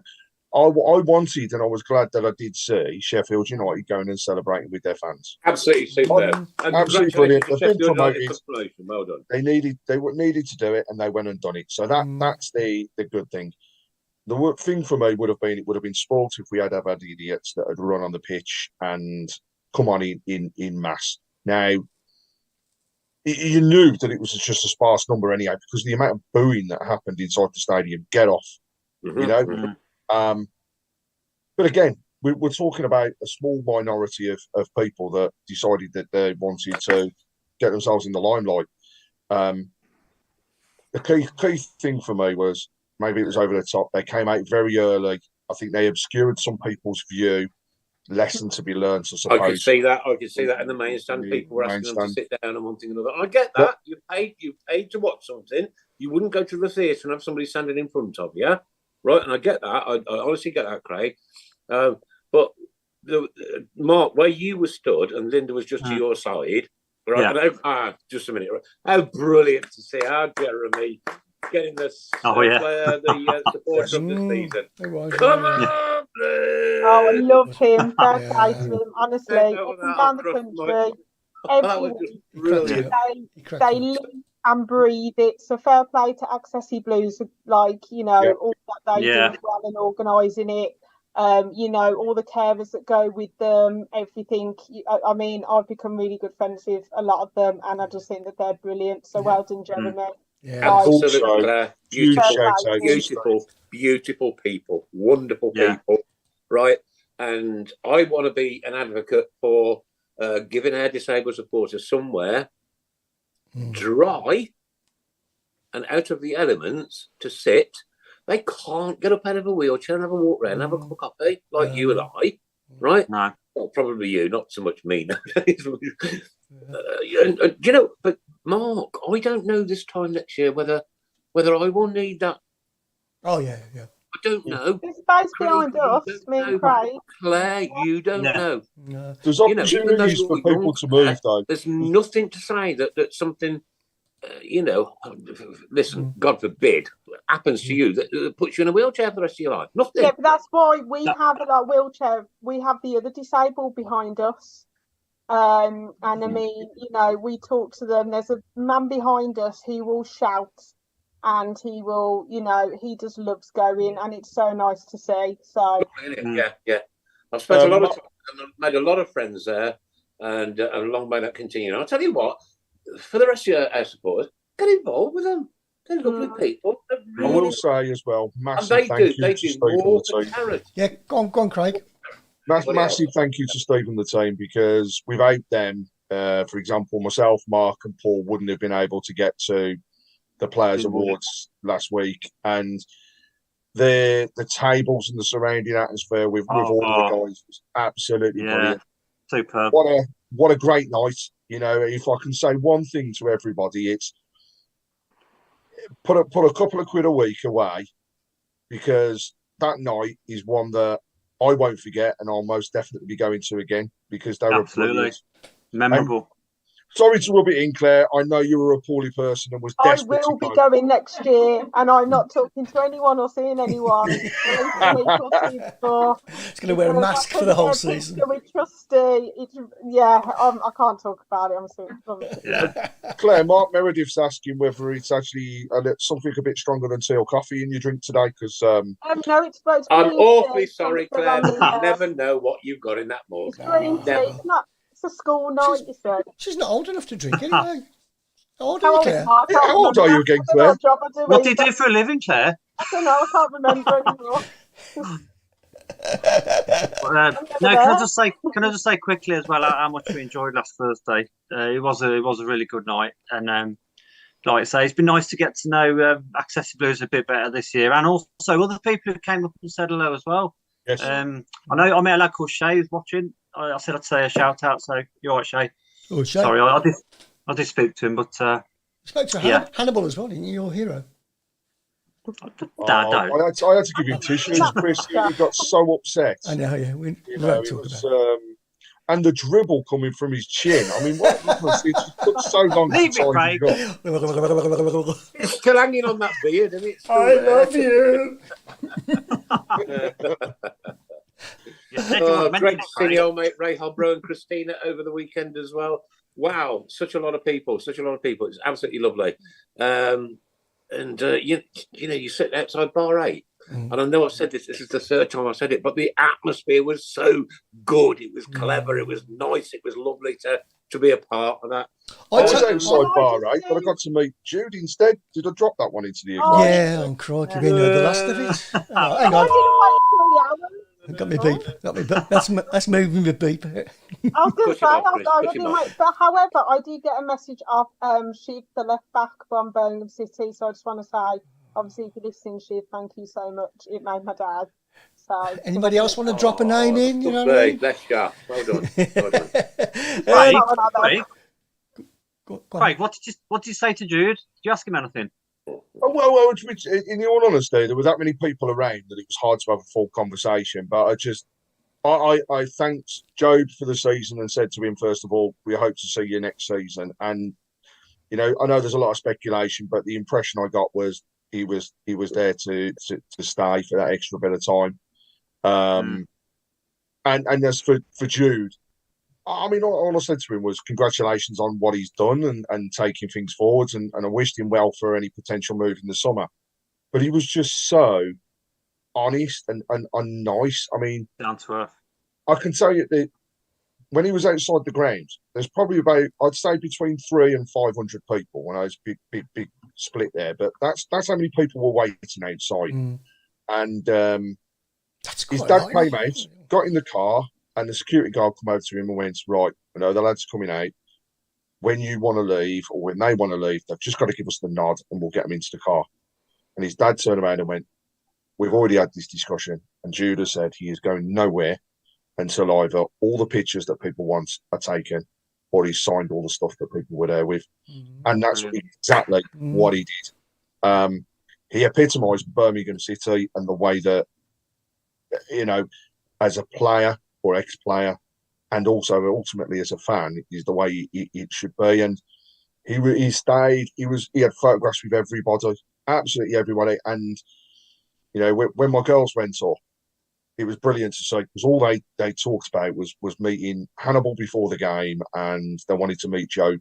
I wanted, and I was glad that I did see Sheffield United going and celebrating with their fans. Absolutely superb. Absolutely brilliant. They've been promoted. Well done. They needed to do it, and they went and done it. So that's the good thing. The thing for me would have been sport if we had had idiots that had run on the pitch and come on in mass. Now, you knew that it was just a sparse number anyhow, because the amount of booing that happened inside the stadium. Get off, you know. But again, we're talking about a small minority of people that decided that they wanted to get themselves in the limelight. The key thing for me was maybe it was over the top. They came out very early. I think they obscured some people's view. Lesson to be learned, I suppose. I could see that in the main stand. People were asking them to sit down and one thing and another. I get that. You paid to watch something. You wouldn't go to the theatre and have somebody standing in front of you, right? And I get that. I honestly get that, Craig. But Mark, where you were stood and Linda was just to your side, right? Yeah. Just a minute. Right? How brilliant to see how Jeremy getting the supporter of the season. Come on, Blues! Oh, I love him. Fair play to him. Honestly, Take over up and that down the across country, That every was just week, brilliant. they live and breathe it. So fair play to Accessi Blues, like, you know, all that they do as well and organising it. You know, all the carers that go with them, everything. I mean, I've become really good friends with a lot of them, and I just think that they're brilliant. So well done, Jeremy. Yeah, absolutely. Beautiful, beautiful people, wonderful people, right? And I want to be an advocate for giving our disabled supporters somewhere dry and out of the elements to sit. They can't get up out of a wheelchair and have a walk around, have a cup of coffee like you and I, right? No. Well, probably you, not so much me. You know, but Mark, I don't know this time next year whether I will need that. Oh yeah. I don't know. There's space behind us, me and Craig. Claire, you don't know. No. There's opportunities for people to move, though. There's nothing to say that something, you know, listen, God forbid, happens to you that puts you in a wheelchair for the rest of your life. Nothing. Yeah, but that's why we have a wheelchair. We have the other disabled behind us. And I mean, you know, we talk to them. There's a man behind us who will shout, and he will, you know, he just loves going, and it's so nice to see. So yeah. I've spent a lot of time and made a lot of friends there, and long may that continue. And I'll tell you what, for the rest of our supporters, get involved with them. They're lovely people. I will say as well, massive thank you to Steve more and the team. Yeah, go on, Craig. Massive thank you to Steve and the team, because without them, for example, myself, Mark and Paul wouldn't have been able to get to the Players' Awards last week. And the tables and the surrounding atmosphere with all of the guys was absolutely brilliant. Superb. What a great night. You know, if I can say one thing to everybody, it's put a couple of quid a week away, because that night is one that I won't forget, and I'll most definitely be going to again, because they were brilliant. Memorable. Sorry to rub it in, Claire. I know you were a poorly person and was desperate I will be going next year, and I'm not talking to anyone or seeing anyone. It's going to wear a mask for the whole season. With Trusty, I can't talk about it. I'm sorry. Claire, Mark Meredith's asking whether it's actually something a bit stronger than tea or coffee in your drink today, because no, it's I'm awfully sorry, Claire. You never know what you've got in that mug. It's not. It's a school night, you said. She's not old enough to drink anyway. How old are you again, Claire? What do you do for a living, Claire? I don't know. I can't remember anymore. Can I just say quickly as well how much we enjoyed last Thursday? It was a really good night, and like I say, it's been nice to get to know Accessi Blues a bit better this year, and also other people who came up and said hello as well. Yes. I know I met a lad called Shay who's watching. I said I'd say a shout out, so you're right, Shay. Oh, Shay. Sorry, I did speak to him, but spoke to Hannibal as well, didn't you? Your hero. I had to give him tissues, Chris. He got so upset. I know, yeah. We won't talk about it. And the dribble coming from his chin. I mean, it took so long to tie it up. It's still hanging on that beard, isn't it? I love you. Great to see the old mate Ray Hobro and Christina over the weekend as well. Wow, such a lot of people. It's absolutely lovely. You sit outside bar 8, and I know I've said this is the third time I've said it, but the atmosphere was so good. It was clever. It was nice. It was lovely to be a part of that. I was outside bar 8, but I got to meet Jude instead. Did I drop that one into the equation? Yeah, I'm crikey. We know the last of it. Oh, hang on. Got me beep. That's moving the beep. I was going to say, I didn't wait, but however, I did get a message of Shiv, the left back from Birmingham City. So I just want to say, obviously, if you're listening, Shiv, thank you so much. It made my day. So anybody else want to drop a name in? You know what I mean? Bless you. Well done. Craig, what did you say to Jude? Did you ask him anything? Well, in all honesty, there were that many people around that it was hard to have a full conversation. But I thanked Job for the season and said to him, first of all, we hope to see you next season. And, you know, I know there's a lot of speculation, but the impression I got was he was there to stay for that extra bit of time. And as for Jude, I mean, all I said to him was congratulations on what he's done and taking things forwards, and I wished him well for any potential move in the summer. But he was just so honest and nice. I mean, down to earth. I can tell you that when he was outside the grounds, there's probably about, I'd say, between 300 and 500 people when I was big split there. But that's how many people were waiting outside. And his dad came out, got in the car, and the security guard come over to him and went, right, I know the lad's coming out. When you want to leave, or when they want to leave, they've just got to give us the nod and we'll get them into the car. And his dad turned around and went, we've already had this discussion. And Judah said he is going nowhere until either all the pictures that people want are taken or he's signed all the stuff that people were there with. And that's exactly what he did. He epitomised Birmingham City and the way that, you know, as a player or ex-player, and also ultimately as a fan, is the way it should be. And he stayed. He had photographs with everybody, absolutely everybody. And you know, when my girls went off, it was brilliant to see, because all they talked about was meeting Hannibal before the game, and they wanted to meet Joe.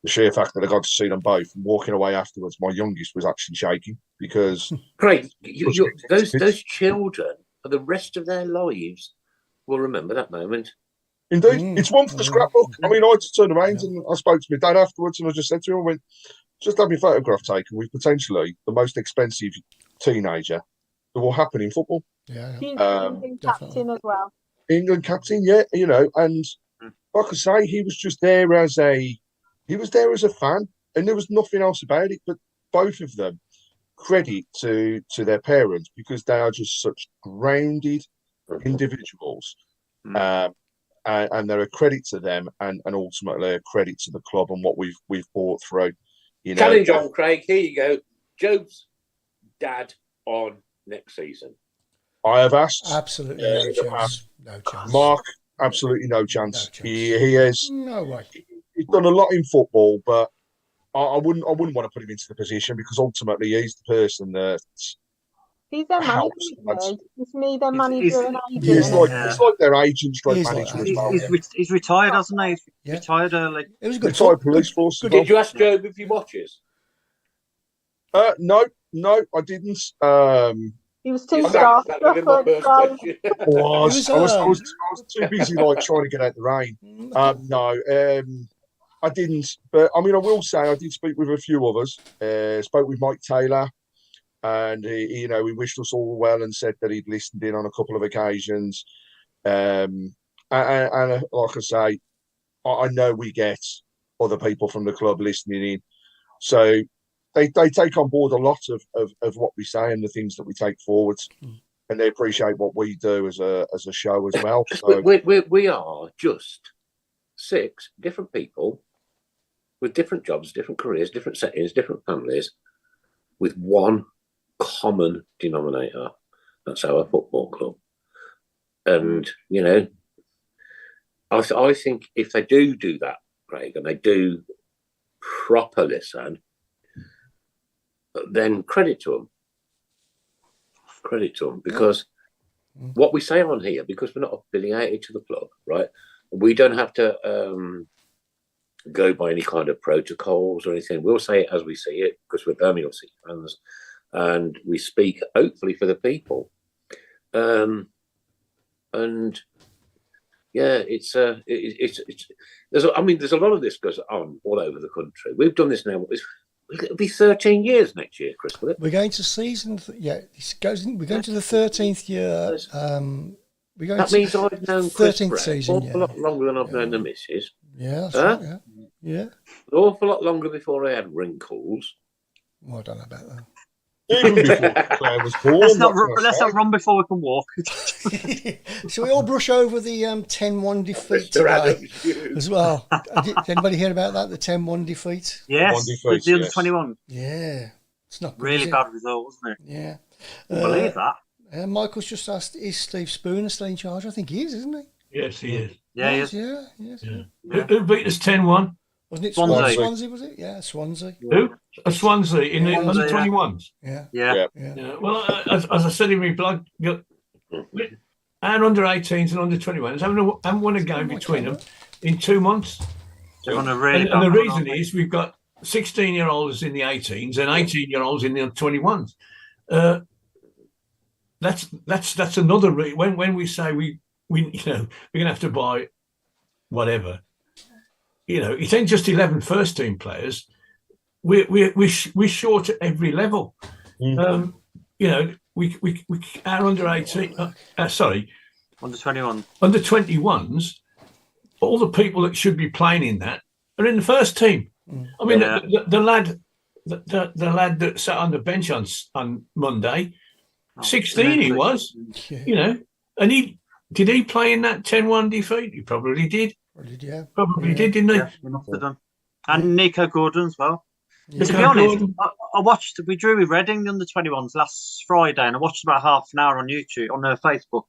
The sheer fact that I got to see them both, and walking away afterwards, my youngest was actually shaking because Craig, those children for the rest of their lives will remember that moment. Indeed, it's one for the scrapbook. I mean, I had to turn around and I spoke to my dad afterwards, and I just said to him, I went, just have your photograph taken with potentially the most expensive teenager that will happen in football. England captain as well. England captain, yeah, you know, and like I say, he was just there as a fan, and there was nothing else about it. But both of them, credit to their parents, because they are just such grounded individuals. And they're a credit to them, and ultimately a credit to the club and what we've brought through. You know, challenge on, Craig. Here you go. Joe's dad on next season. I have asked. Absolutely no chance. No chance. Mark, absolutely no chance. He has no way. He's done a lot in football, but I wouldn't want to put him into the position, because ultimately he's the person that. He's their manager. Isn't he their manager and agent? It's like their agent, manager as well. He's retired, hasn't he? He's retired early. It was a good retired police force. Did you ask Joe if he watches? No, I didn't. He was too starstruck. I was too busy trying to get out the rain. I didn't. But I mean, I will say I did speak with a few others. Spoke with Mike Taylor. And he wished us all well and said that he'd listened in on a couple of occasions. And like I say, I know we get other people from the club listening in, so they take on board a lot of what we say and the things that we take forwards, and they appreciate what we do as a show as well. So we are just 6 different people with different jobs, different careers, different settings, different families, with one common denominator. That's our football club. And you know, I think if they do that, Craig, and they do proper listen, then credit to them, because what we say on here, because we're not affiliated to the club, right, we don't have to go by any kind of protocols or anything. We'll say it as we see it, because we're Birmingham City fans. And we speak hopefully for the people, and yeah, it's there's a lot of this goes on all over the country. We've done this now. It'll be 13 years next year, Chris. Will it? We're going to season. We're going to the 13th year. That means I've known Chris 13th season, an awful lot longer than I've known the missus. Yeah, that's right, yeah. An awful lot longer before I had wrinkles. Well, I don't know about that. Even before Claire was born. Let's not run before we can walk. Shall we all brush over the 10-1 defeat today as well? Did anybody hear about that? The 10-1 defeat? Yes, the under 21. Yeah, it's not good, really bad result, wasn't it? Yeah, I believe that. Michael's just asked: is Steve Spooner still in charge? I think he is, isn't he? Yes, he is. Yeah, he is. Yeah. Who beat us 10-1? Wasn't it Swansea? Swansea, was it? Yeah, Swansea. Who? Swansea in the under 21s. Yeah. Well, as I said in my blog, our under 18s and under 21s haven't won a game between them in 2 months. And the reason is we've got 16-year-olds in the 18s and 18-year-olds in the 21s. That's another when we say we we're gonna have to buy whatever. It ain't just 11 first team players. We're short at every level. We are under 18. Under 21. Under 21s. All the people that should be playing in that are in the first team. I mean, the lad that sat on the bench on Monday, 16 he was, and did he play in that 10-1 defeat? He probably did. Probably did, didn't he? Yeah, we must have done. And Nico Gordon as well. Yeah. To be honest, we drew with Reading under 21s last Friday, and I watched about half an hour on YouTube, on Facebook.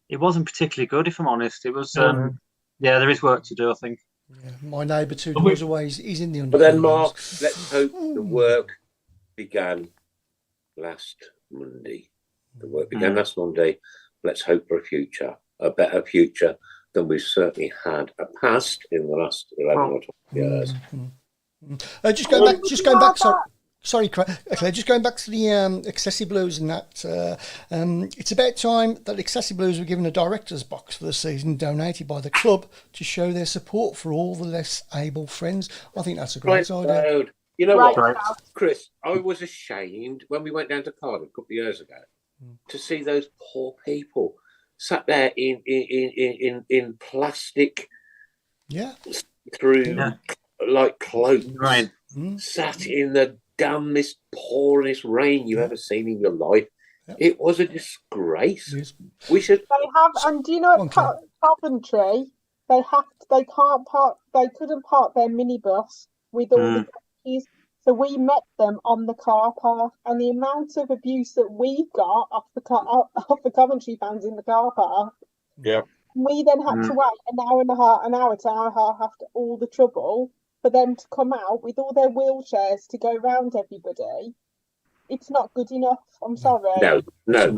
It wasn't particularly good, if I'm honest. It was, there is work to do, I think. Yeah. My neighbour 2 doors away, he's in the under. But then, Mark, let's hope the work began last Monday. The work began last Monday. Let's hope for a better future than we've certainly had a past in the last 11 or 12 years. Just going back. Sorry, Claire. Just going back to the Excessive Blues and that. It's about time that Excessive Blues were given a director's box for the season, donated by the club to show their support for all the less able friends. I think that's a great idea. You know what, Chris? I was ashamed when we went down to Cardiff a couple of years ago to see those poor people sat there in plastic, through like cloaks, sat in the damnest, poorest rain you've ever seen in your life. It was a disgrace. Yes. We should. They have, and do you know at Coventry, they couldn't park their minibus with all the keys. So we met them on the car park, and the amount of abuse that we got off the Coventry fans in the car park. Yeah. We then had to wait an hour to an hour and a half after all the trouble for them to come out with all their wheelchairs to go round everybody. It's not good enough. I'm sorry. No.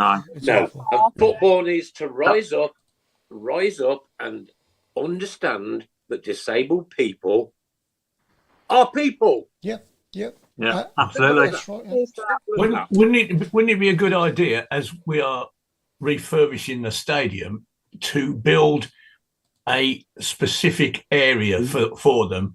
Football needs to rise up and understand that disabled people are people. Yeah, absolutely. Right, Wouldn't it be a good idea, as we are refurbishing the stadium, to build a specific area for them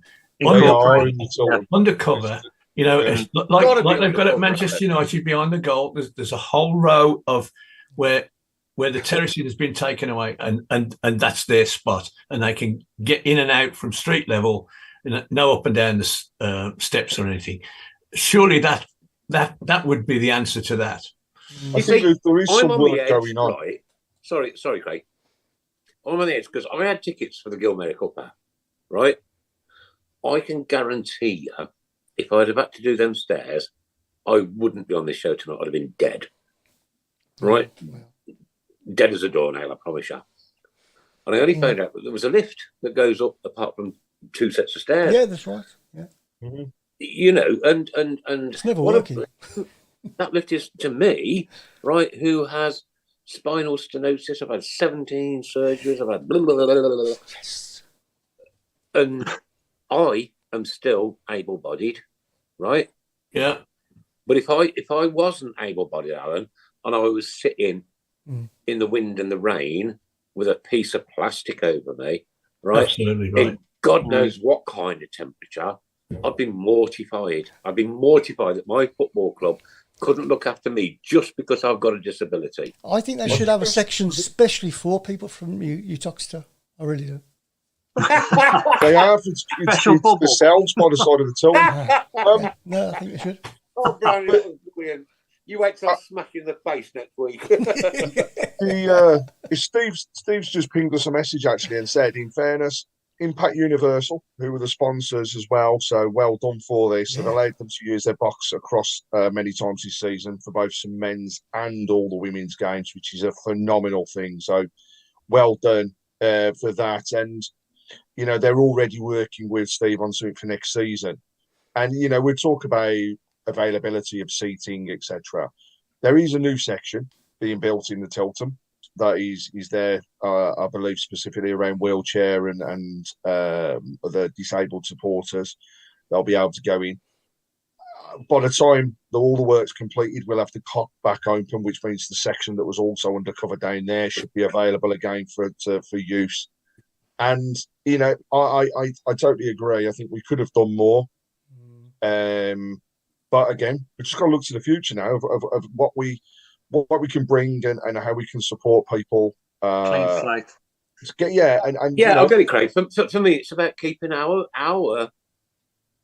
undercover? Like they've got at Manchester United behind the goal. There's a whole row of where the terracing has been taken away, and that's their spot, and they can get in and out from street level, no up and down the steps or anything. Surely that would be the answer to that. I think there is some work going on. Right? Sorry, Craig. I'm on the edge because I had tickets for the Gilmere Cup, right? I can guarantee you, if I'd have had to do them stairs, I wouldn't be on this show tonight. I'd have been dead. Right? Dead as a doornail, I promise you. And I only found out that there was a lift that goes up apart from 2 sets of stairs. Yeah, that's right. Yeah. Mm-hmm. And it's never working. That lift is, to me, right, who has spinal stenosis. I've had 17 surgeries. I've had blah, blah, blah, blah, blah. Yes. And I am still able-bodied, right? Yeah. But if I wasn't able-bodied, Alan, and I was sitting in the wind and the rain with a piece of plastic over me, right? Absolutely right. In God knows what kind of temperature, I'd be mortified. I'd be mortified that my football club couldn't look after me just because I've got a disability. I think they should have a section especially for people from Uttoxeter. I really do. They have. It's the cells by the side of the Tilton. No, I think they should. Oh, Browne, brilliant. You wait till I smash you in the face next week. Steve's just pinged us a message actually and said, in fairness, Impact Universal, who were the sponsors as well, so well done for this. Yeah. It allowed them to use their box across many times this season for both some men's and all the women's games, which is a phenomenal thing. So well done for that. And, they're already working with Steve on something for next season. And, you know, we talk about availability of seating, etc. There is a new section being built in the Tilton that is there, I believe, specifically around wheelchair and other disabled supporters. They'll be able to go in. By the time all the work's completed, we'll have the cop back open, which means the section that was also undercover down there should be available again for use. And, you know, I totally agree. I think we could have done more. But again, we just got to look to the future now of what we can bring and how we can support people. Clean slate. And yeah, I'll get it, Craig. For me, it's about keeping our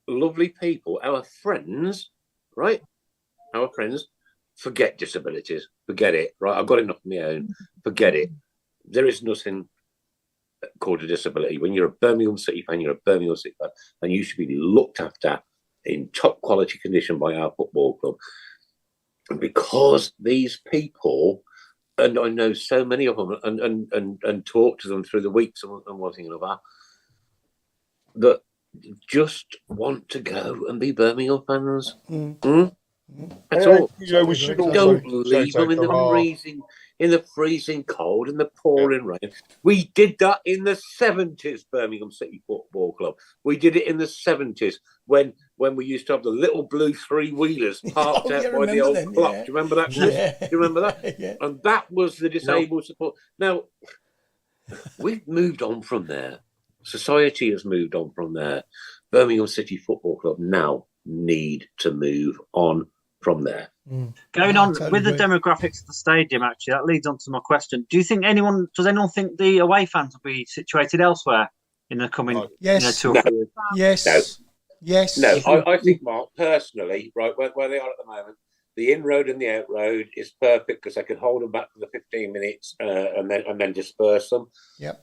lovely people, our friends, right? Our friends, forget disabilities. Forget it, right? I've got enough of my own. Forget it. There is nothing called a disability. When you're a Birmingham City fan, you're a Birmingham City fan, and you should be looked after in top quality condition by our football club. And because these people, and I know so many of them, and talk to them through the weeks and one thing and another, that just want to go and be Birmingham fans. That's all. You know, we should Don't leave them in the freezing cold, in the pouring rain. We did that in the 70s, Birmingham City Football Club. We did it in the 70s when we used to have the little blue three-wheelers parked out by the old clock. Do you remember that, Chris? Do you remember that? Yeah. And that was the disabled support. Now, we've moved on from there. Society has moved on from there. Birmingham City Football Club now need to move on from there. Going on with the demographics of the stadium, actually, that leads on to my question. Does anyone think the away fans will be situated elsewhere in the coming 2 or 3 years? Yes. Yes. No, I think, Mark, personally, right, where they are at the moment, the in-road and the out-road is perfect because they can hold them back for the 15 minutes and then disperse them. Yep.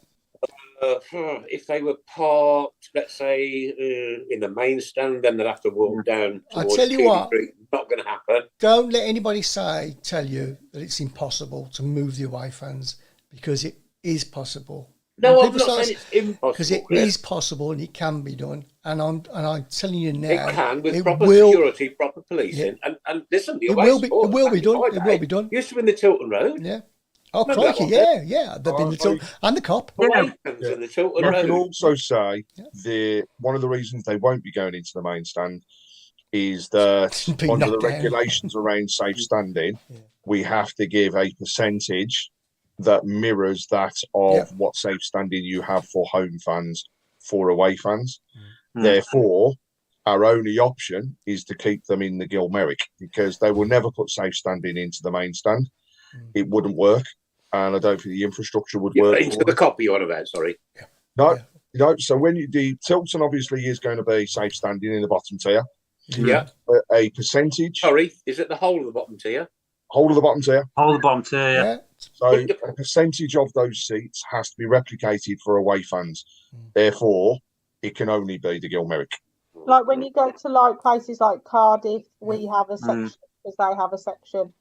If they were parked, let's say, in the main stand, then they'd have to walk down towards I tell you Keighley what, Street. Not going to happen. Don't let anybody tell you that it's impossible to move the away fans, because it is possible. No, I'm not saying it's impossible. Because it is possible and it can be done. And I'm telling you now, it can with proper security, proper policing, and listen, the away it will be done. It will be done. Used to be in the Tilton Road. Yeah. Oh, crikey, yeah. They've been the Tilton and the cop. In the Tilton Road. I can also say one of the reasons they won't be going into the main stand is that under the regulations around safe standing, we have to give a percentage that mirrors that of what safe standing you have for home fans for away fans. Therefore, our only option is to keep them in the Gilmerick, because they will never put safe standing into the main stand. It wouldn't work, and I don't think the infrastructure would work. Into the copy you want about, sorry. No. So when the Tilton obviously is going to be safe standing in the bottom tier. Yeah. A percentage. Sorry, is it the whole of the bottom tier? Whole of the bottom tier. Whole of the bottom tier, yeah. So a percentage of those seats has to be replicated for away fans. Therefore, it can only be the Gilmerick. Like when you go to places like Cardiff, we have a section because they have a section.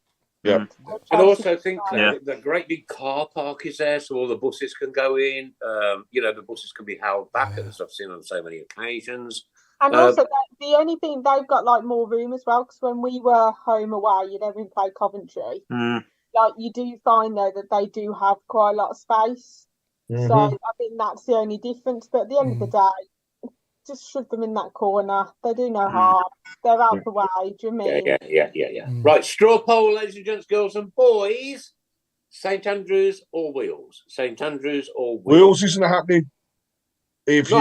Yeah. And also think the great big car park is there, so all the buses can go in. The buses can be held back, as I've seen on so many occasions. And also, the only thing, they've got more room as well, because when we were home away, we played Coventry. You do find though that they do have quite a lot of space. So I think that's the only difference. But at the end of the day, just shove them in that corner. They do no harm. They're out the way. Do you mean? Yeah. Right, straw poll, ladies and gents, girls and boys. St Andrews or Wheels? St Andrews or Wheels? Wheels isn't happening. If you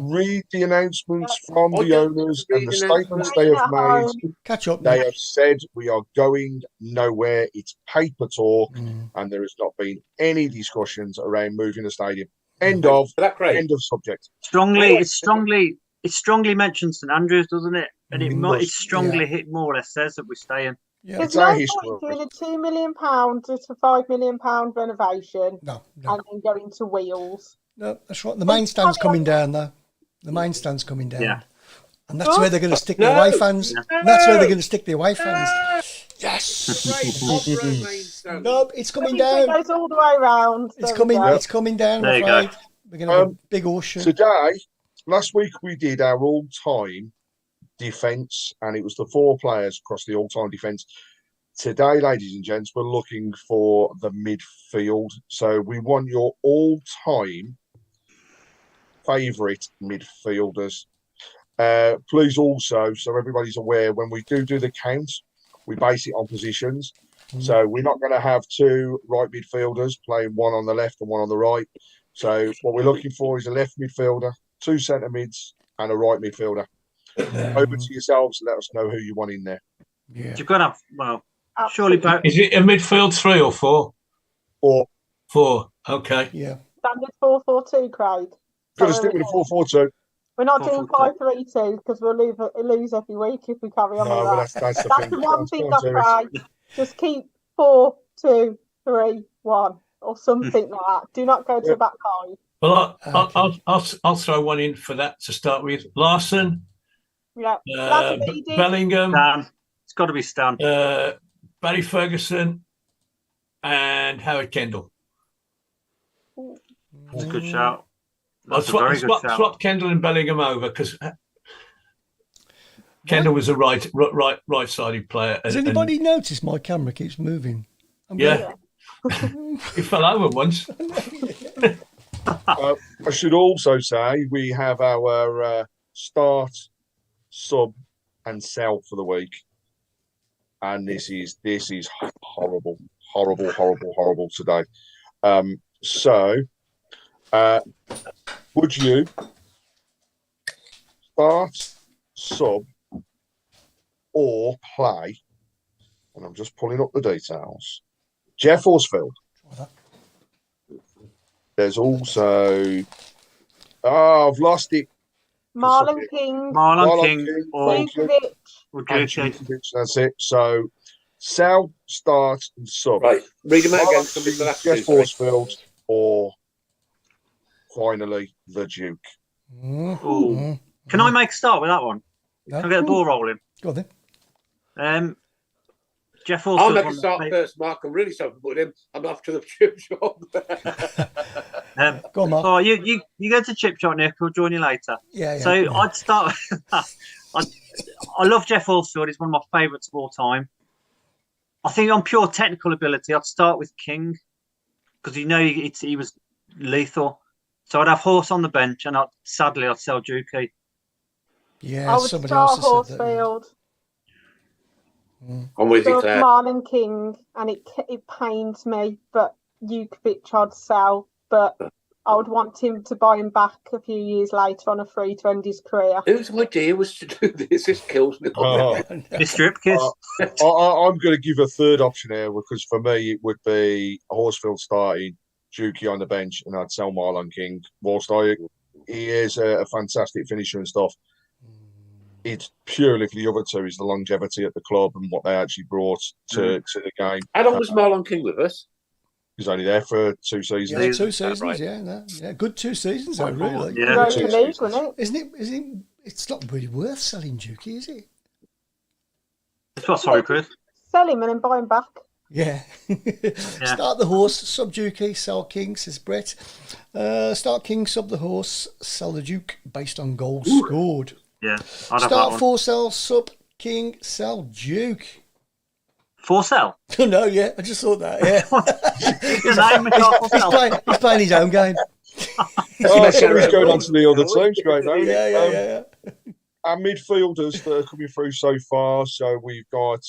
read the announcements from the owners and the statements they have made, they have said we are going nowhere. It's paper talk, and there has not been any discussions around moving the stadium. End of subject. It strongly mentions St Andrews, doesn't it? And it strongly hit more or less says that we're staying. Yeah. There's no point doing a £2 million to £5 million renovation and then going to Wheels. No, that's right. The main stand's coming down, though. The main stand's coming down. Yeah. And that's where they're going to stick the away fans. And that's where they're going to stick the away fans. Yes. No, it's coming down. It goes all the way around. It's coming down, I'm afraid. We're going to have a big ocean. Today, last week we did our all-time defence, and it was the 4 players across the all-time defence. Today, ladies and gents, we're looking for the midfield. So we want your all-time favourite midfielders. Please also, so everybody's aware, when we do the count, we base it on positions. So we're not going to have 2 right midfielders playing one on the left and one on the right. So what we're looking for is a left midfielder, 2 centre mids, and a right midfielder. Over to yourselves and let us know who you want in there. Yeah. You've got to have, surely. Is it a midfield 3 or 4? 4. 4. Okay. Yeah. Standard 4-4-2, Craig. Got to stick with a 4-4-2. We're not doing 5-3-2 because we'll lose every week if we carry on with that. That's the one thing I try. Just keep 4-2-3-1 or something like that. Do not go to the back 5. Well, I'll throw one in for that to start with. Larson. Yeah. Bellingham. Stan. It's got to be Stan. Barry Ferguson and Howard Kendall. That's a good shout. I'll swap Kendall and Bellingham over because Kendall was a right-sided player. Has anybody noticed my camera keeps moving? Yeah. It fell over once. I should also say we have our start, sub, and sell for the week, and this is horrible today. So, would you start, sub, or play? And I'm just pulling up the details. Jeff Horsfield. There's also, I've lost it. Marlon King. That's it. So, sell, start, and sub. Right. Read them out again. Jeff Horsfield or finally the Duke. Ooh. Can I make a start with that one? No. Can I get the ball rolling? Go on then. Jeff Horsfield. I'll make a start first, Mark. I'm really sorry for putting him. I'm off to the chip shop. Go on, Mark. Oh, you go to chip shop, Nick. I'll join you later. Yeah. So I'd start. I love Jeff Horsfield. He's one of my favourites of all time. I think on pure technical ability, I'd start with King because he was lethal. So I'd have Horse on the bench, and sadly I'd sell Dukey. Yeah, I would start Horsfield. I'm with you, Claire. Marlon King, and it pains me, but Jukovic I'd sell, but I would want him to buy him back a few years later on a free to end his career. Whose idea was to do this? This kills me. This strip kiss. I'm going to give a third option here because for me it would be Horsfield starting, Dukey on the bench, and I'd sell Marlon King. Whilst he is a fantastic finisher and stuff, it's purely for the other two is the longevity at the club and what they actually brought to the game. How long was Marlon King with us? He was only there for 2 seasons. Yeah, 2 seasons, right. Yeah. Good 2 seasons, though, really. Yeah. Isn't it? It's not really worth selling Dukey, is it? Sorry, Chris. Sell him and then buy him back. Yeah. Start the Horse, sub Dukey, sell King, says Brett. Start King, sub the Horse, sell the Duke based on goals scored. Yeah. Start 4 sell, sub King, sell Duke. 4 sell? No, yeah, I just thought that. Yeah. He's playing his own game. So he's going on to the other teams. Great, man. Yeah. Our midfielders that are coming through so far. So we've got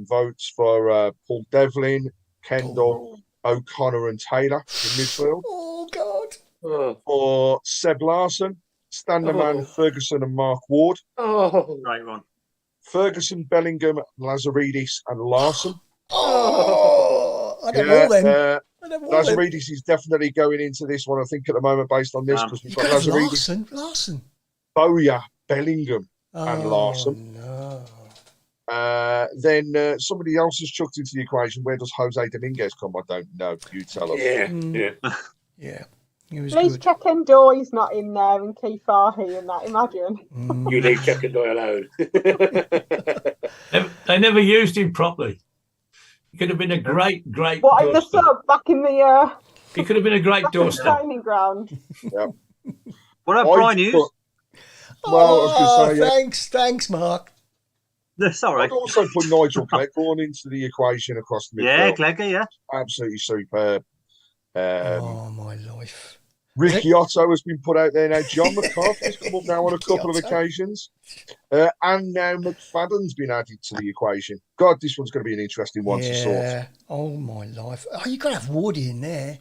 votes for Paul Devlin, Kendall, O'Connor, and Taylor in midfield. Oh God! For Seb Larson, Standerman, Ferguson, and Mark Ward. Right one. Ferguson, Bellingham, Lazaridis, and Larson. I don't know them. Lazaridis is definitely going into this one, I think, at the moment, based on this, because we've got Lazaridis, Larson, Bowyer, Bellingham, and Larson. No. Then somebody else has chucked into the equation. Where does Jose Dominguez come? I don't know. You tell us. Yeah. He was at least Checkendoy's not in there and Keith Fahy and that, imagine. You leave Checkendoy alone. They never used him properly. He could have been a great. What, in the sub, back in the... He could have been a great doorstep. Training ground. Yep. What about Brian Hughes? Well, I was going to say, thanks, Mark. Sorry. I'd also put Nigel Cleghorn into the equation across the midfield. Yeah, Clegger, yeah. Absolutely superb. Oh, my life. Ricky Otto has been put out there now. John McCarthy's come up now on a couple of occasions. And now McFadden's been added to the equation. God, this one's going to be an interesting one to sort. Yeah. Oh, my life. Oh, you've got to have Woody in there.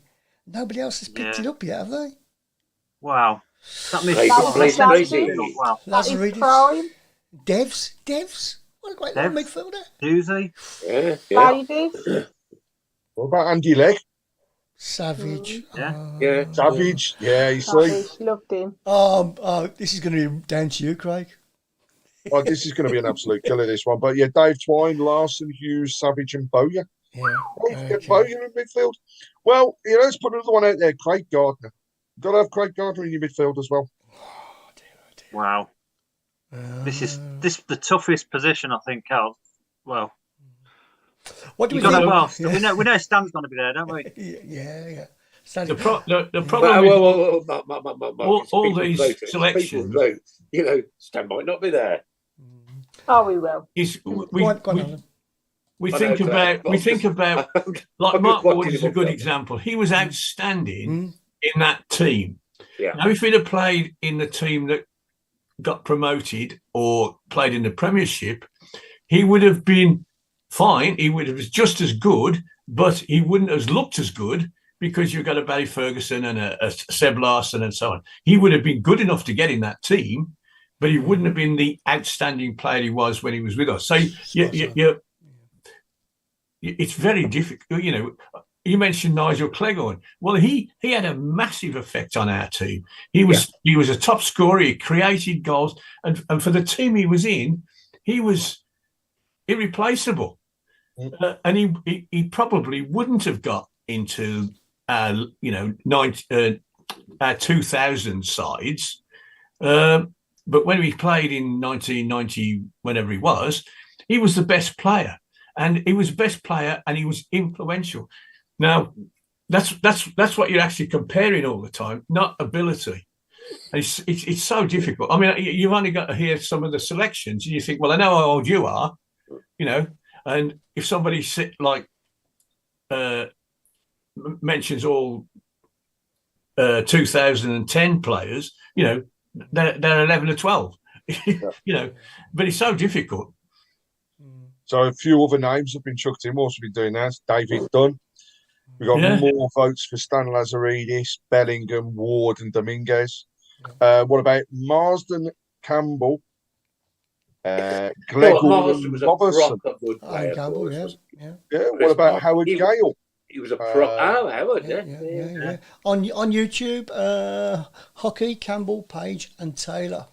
Nobody else has picked it up yet, have they? Wow. That means Wow. That is prime. Devs. What a great little midfielder. Doozy. Davies. What about Andy Legg? Savage. Savage. Yeah, you see. Savage. Loved him. This is going to be down to you, Craig. Oh, this is going to be an absolute killer, this one. But yeah, Dave Twine, Larson, Hughes, Savage, and Bowyer. Yeah. Get Bowyer in midfield. Well, let's put another one out there. Craig Gardner. Got to have Craig Gardner in your midfield as well. Oh, dear. Wow. This is the toughest position, I think, Cal. Well, what do we think? Well, we know Stan's going to be there, don't we? Yeah. The problem with all these selections, Stan might not be there. Oh, we will. We think about like Mark Ward is a good example. He was outstanding in that team. Yeah. Now, if he'd have played in the team that got promoted or played in the Premiership, he would have been fine. He would have been just as good, but he wouldn't have looked as good because you've got a Barry Ferguson and a Seb Larson and so on. He would have been good enough to get in that team, but he wouldn't have been the outstanding player he was when he was with us. So it's very difficult. You mentioned Nigel Cleghorn. Well, he had a massive effect on our team. He was a top scorer. He created goals, and for the team he was in, he was irreplaceable. And he probably wouldn't have got into our 2000 sides. But when we played in 1990, whenever he was the best player, and he was best player, and he was influential. Now, that's what you're actually comparing all the time, not ability. And it's so difficult. I mean, you've only got to hear some of the selections, and you think, well, I know how old you are, and if somebody mentions all 2010 players, they're 11 or 12, but it's so difficult. So a few other names have been chucked in. What's been doing that? David Dunn. We've got more votes for Stan Lazaridis, Bellingham, Ward, and Dominguez. What about Marsden, Campbell, Gregor, and Robertson? Campbell, yeah. What about Howard Gale? He was a pro. Howard, yeah. On YouTube, Hockey, Campbell, Page, and Taylor.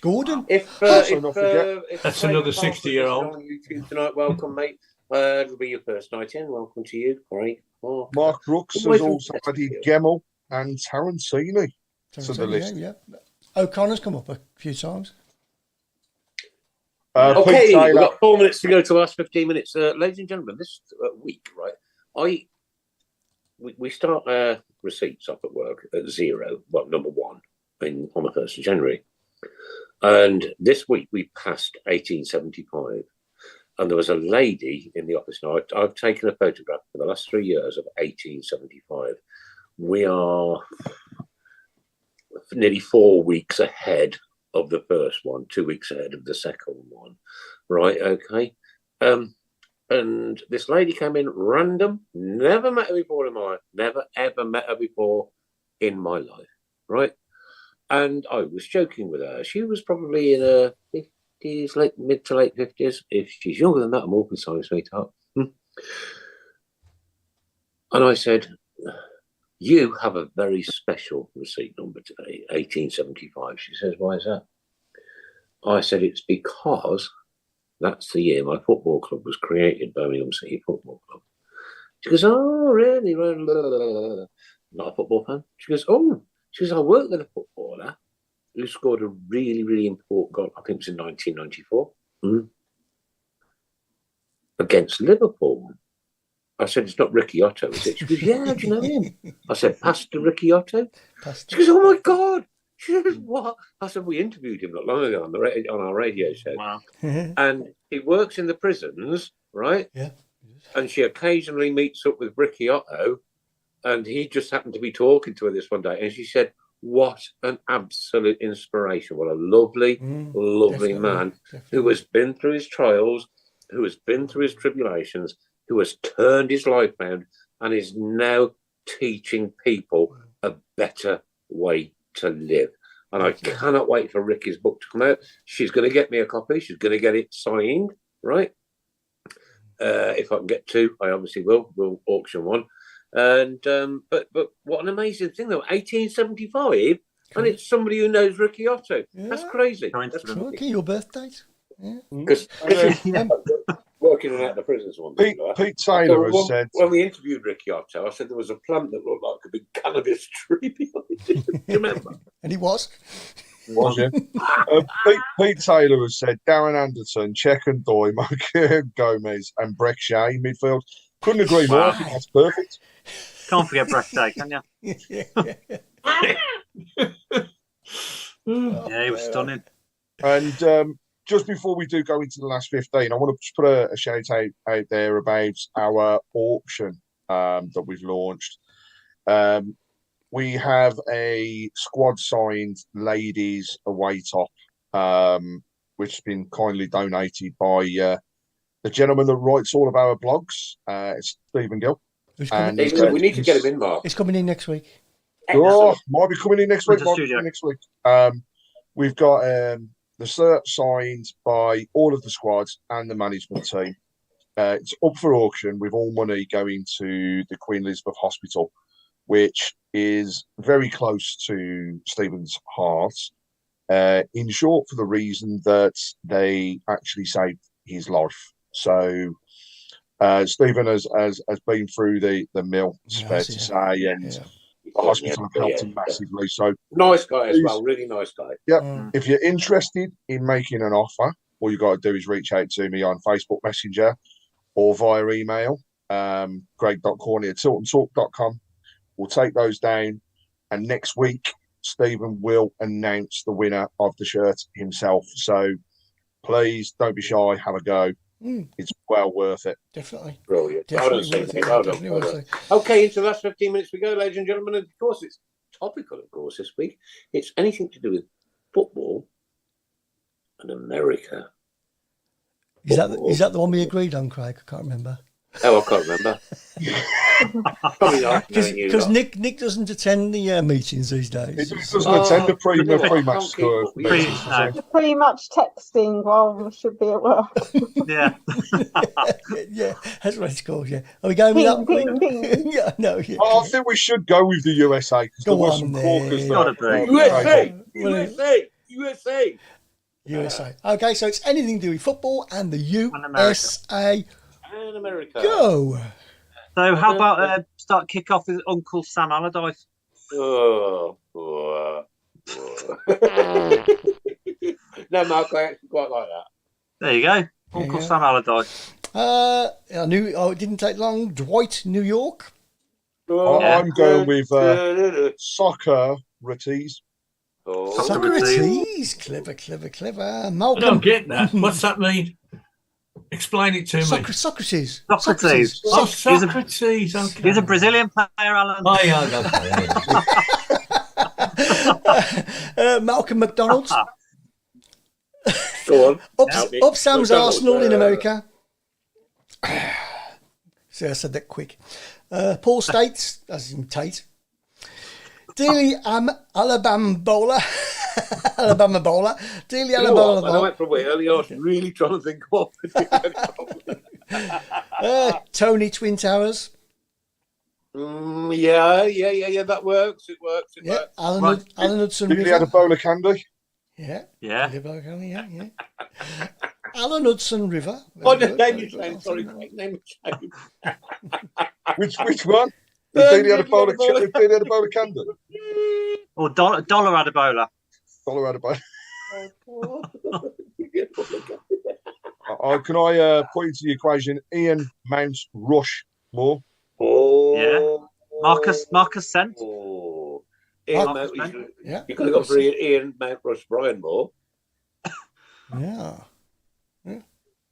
Gordon. If that's another 60-year-old on YouTube tonight, welcome, mate. It'll be your first night in. Welcome to you. Great. Oh. Mark Brooks has also added Gemmell and Tarantini to the list. Yeah. O'Connor's come up a few times. Okay, we've got 4 minutes to go to the last 15 minutes. Ladies and gentlemen, this week, right, we start our receipts off at work at 0, number 1, on the 1st of January. And this week we passed 1875. And there was a lady in the office. Now, I've taken a photograph for the last 3 years of 1875. We are nearly 4 weeks ahead of the first one, 2 weeks ahead of the second one. Right, okay. And this lady came in random, never met her before in my life, never ever met her before in my life, right? And I was joking with her. She was probably in her 50s, mid to late 50s. If she's younger than that, I'm awfully sorry, sweetheart. And I said, you have a very special receipt number today, 1875. She says, why is that? I said, it's because that's the year my football club was created, Birmingham City Football Club. She goes, oh, really? Not a football fan. She goes, I worked with a footballer who scored a really, really important goal. I think it was in 1994 against Liverpool. I said, it's not Ricky Otto, is it? She goes, yeah, do you know him? I said, Pastor Ricky Otto? She goes, oh, my God. She said, what? I said, we interviewed him not long ago on our radio show. Wow. And he works in the prisons, right? Yeah. And she occasionally meets up with Ricky Otto, and he just happened to be talking to her this one day. And she said, what an absolute inspiration. What a lovely, lovely man who has been through his trials, who has been through his tribulations, who has turned his life around and is now teaching people a better way to live. And I cannot wait for Ricky's book to come out. She's going to get me a copy. She's going to get it signed, right? If I can get two, I obviously will. We'll auction one. And but what an amazing thing though, 1875, and it's somebody who knows Ricky Otto. Yeah. That's crazy. Okay, your birthday. Because working out the prisons one. Pete Taylor has said when we interviewed Ricky Otto, I said there was a plant that looked like a big cannabis tree behind it. Do you remember? And he was. Was you? Pete Taylor has said Darren Anderton, Czech and Doy, Mark Gomez, and Breck Shea midfield. Couldn't agree more. I think that's perfect. Can't forget Breck Shea, can you? Yeah, he was stunning. And just before we do go into the last 15, I want to just put a shout out there about our auction that we've launched. We have a squad signed ladies away top, which has been kindly donated by the gentleman that writes all of our blogs. It's Stephen Gill. And we need to get him in, Mark. He's coming in next week. Oh, might be coming in next week. We've got the cert signed by all of the squads and the management team. It's up for auction with all money going to the Queen Elizabeth Hospital, which is very close to Stephen's heart. In short, for the reason that they actually saved his life. So Stephen has been through the mill, it's fair to say, and the hospital have helped him massively. So nice guy as well, really nice guy. Yeah. If you're interested in making an offer, all you got to do is reach out to me on Facebook Messenger or via email, greg.corney@tiltontalk.com. We'll take those down, and next week Stephen will announce the winner of the shirt himself. So please don't be shy, have a go. It's well worth it. Definitely. Brilliant. Definitely worth it. Okay, into the last 15 minutes we go, ladies and gentlemen. And of course, it's topical, of course, this week. It's anything to do with football and America. Is that the one we agreed on, Craig? I can't remember. Oh, I can't remember. Probably not. Because Nick doesn't attend the meetings these days. He doesn't attend the pre-match score. Pretty much texting while we should be at work. Yeah. Yeah, that's what it's called, yeah. Are we going with that? Ding. Yeah, no. Yeah. Oh, I think we should go with the USA because there were some corkers there. USA. Okay, so it's anything to do with football and the USA. And America. Go. So how about start kick off with Uncle Sam Allardyce? No, Mark, I actually quite like that. There you go. Uncle Sam Allardyce. I knew it didn't take long. Dwight, New York. I'm going with Socrates. Socrates. Clever. Malcolm. I don't get that. What's that mean? Explain it to me. Socrates. Socrates. Oh, Socrates. He's a Brazilian player, Alan. Oh, yeah, okay. Malcolm McDonald. Go on. Up Sam's Arsenal in America. See, I said that quick. Paul States, as in Tate. Dealey Alabama Bowler. Alabama Bowler. Dealey Alabama Bowler. I went for a way earlier. I was really trying to think of Tony Twin Towers. Yeah. That works. It works. Alan Hudson River. He had a bowl of candy. Yeah. Yeah. Alan Hudson River. Name your chain. Sorry, name your chain. Which one? Did he had a bowl of candy? Or Dollar Adabola. Dollar Adabola. Can I put into the equation Ian Mount Rushmore? Yeah. Marcus Sent. Ian Oh, Mount, yeah. you could have got for Ian Mount Rush Brian Moore. Yeah.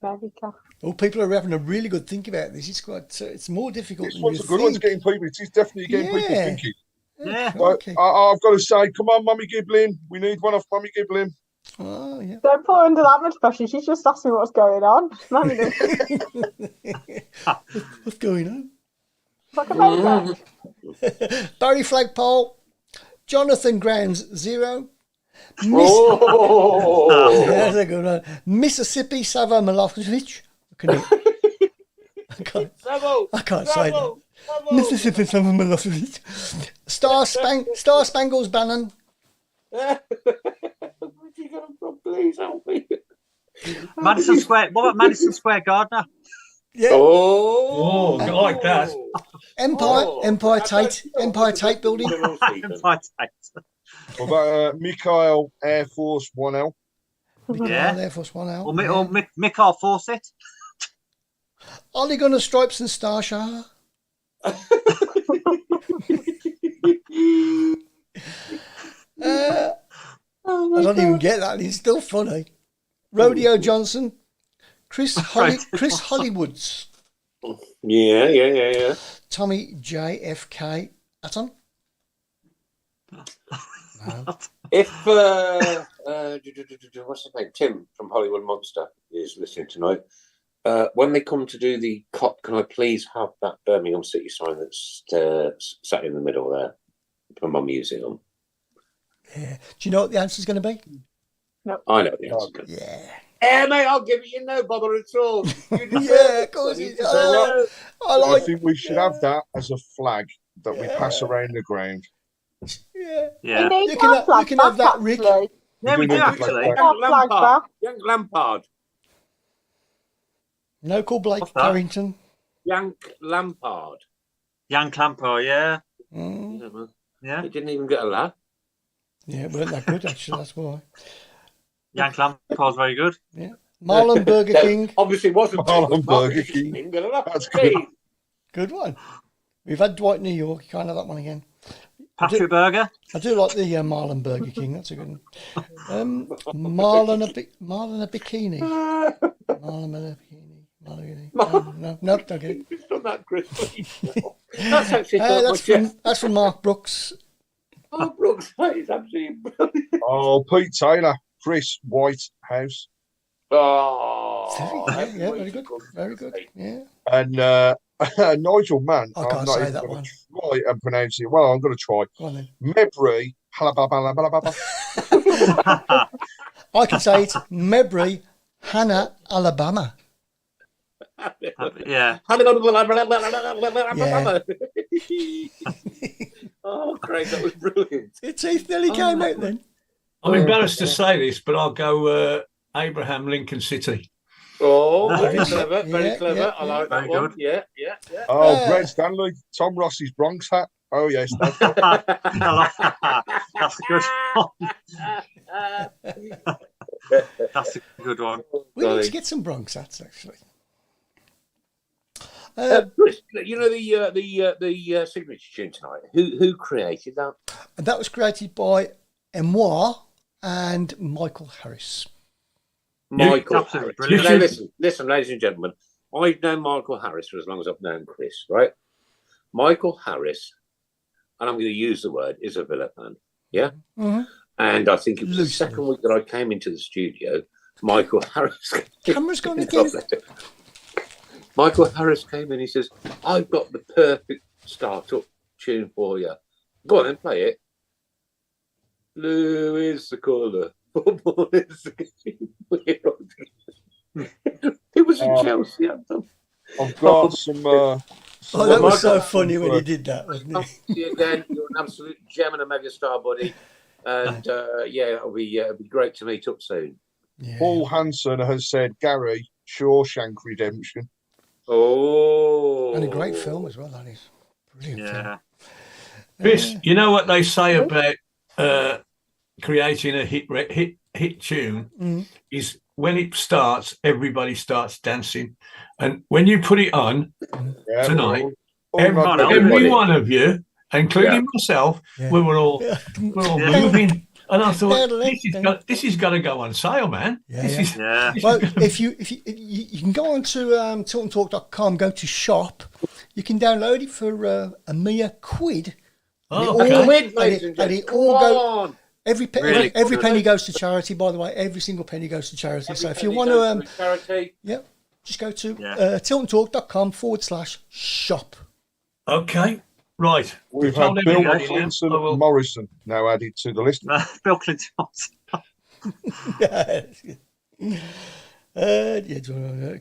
America. Well, people are having a really good think about this. It's quite. It's more difficult This than one's you a good one to think. getting people. It is definitely getting people Yeah. thinking. Yeah. But Okay. I've got to say, come on, Mummy Giblin. We need one off Mummy Giblin. Oh, yeah. Don't put her under that much pressure. She's just asking what's going on. What's going on? Like a paper. Barry Flagpole, Jonathan Grounds 0. Oh, That's a good one. Mississippi Savo Milosevic. I can't say that. Mississippi Savo Milosevic. Star Spangles Bannon. Where's he going from? Please help me. Madison Square. What about Madison Square Gardner? Yeah. Oh, I like that. Empire Tate Building. Empire Tate. What about Mikhail Air Force 1L? Yeah. Air Force 1L. Or Mikhail Fawcett. Ollie Gunner Stripes and Starshire. I don't even get that. It's still funny. Rodeo Johnson, Chris Hollywoods, Yeah. Tommy JFK Atton. No. If what's his name, Tim from Hollywood Monster is listening tonight, when they come to do the COP, can I please have that Birmingham City sign that's sat in the middle there for my museum? Yeah. Do you know what the answer's going to be? No. I know the answer. Yeah. Yeah, mate, I'll give you no bother at all. Yeah, of course. I think we should have that as a flag that we pass around the ground. Yeah. Yeah. You can have that, Rick. Yeah, we do actually. Young Lampard. No call Blake What's that? Carrington. Yank Lampard. Jan Clamper, yeah. Mm. Yeah. He didn't even get a laugh. Yeah, it weren't that good actually. That's why. Jan Clamper's very good. Yeah. Marlon Burger King. Obviously wasn't. Marlon Burger King. Didn't even get a laugh. That's good. Good one. We've had Dwight New York. You can't have that one again. Patrick Berger. I do like the Marlon Burger King. That's a good one. Marlon a bikini. Marlon a bikini. No, don't get it. It's not that Chris. That's actually that's from Mark Brooks. Oh, Brooks, that is absolutely brilliant. Oh, Pete Taylor, Chris Whitehouse. Oh, Yeah, very good. Very good. Yeah. And Nigel Mann. I can't say that one. Try and pronounce it. Well, I'm going to try. Go on then. Mebry. Halababa. I can say it's Mebry, Hannah, Alabama. Yeah. Oh, Craig, that was brilliant. Your teeth nearly came out then. I'm embarrassed to say this, but I'll go Abraham Lincoln City. Oh, very Yeah, clever, very clever. yeah, I like that very one. good. Yeah. Oh, Brett Stanley, Tom Ross's Bronx hat. Oh, yes. That's That's a good one. That's a good one. We need to get some Bronx hats actually. Chris, you know the signature tune tonight. Who created that? And that was created by Emoir and Michael Harris. Michael absolutely Harris. brilliant. Now, listen, ladies and gentlemen. I've known Michael Harris for as long as I've known Chris. Right? Michael Harris, and I'm going to use the word, is a Villa fan. Yeah. Mm-hmm. And I think it was the second week that I came into the studio. Michael Harris. Camera's gone again. Michael Harris came in. He says, "I've got the perfect start-up tune for you. Go on and play it. Blue is the colour. Football is the game." It was a Chelsea anthem. I've got some. That was so funny when he did that, wasn't it? See you again. You're an absolute gem and a megastar, buddy. And it'll be great to meet up soon. Yeah. Paul Hansen has said, Gary, Shawshank Redemption. Oh, and a great film as well. That is brilliant. Yeah. Chris, you know what they say about creating a hit tune is when it starts, everybody starts dancing, and when you put it on tonight, every one of you including myself. Yeah. We're all moving, and I thought this has got to go on sale, man. Well, if you can go on to tiltontalk.com, go to shop. You can download it for a mere quid. Every penny goes to charity. By the way, every single penny goes to charity. So if you want to, charity, just go to tiltontalk.com/shop. Okay, right. We've had Bill Clinton Morrison now added to the list. Bill Clinton.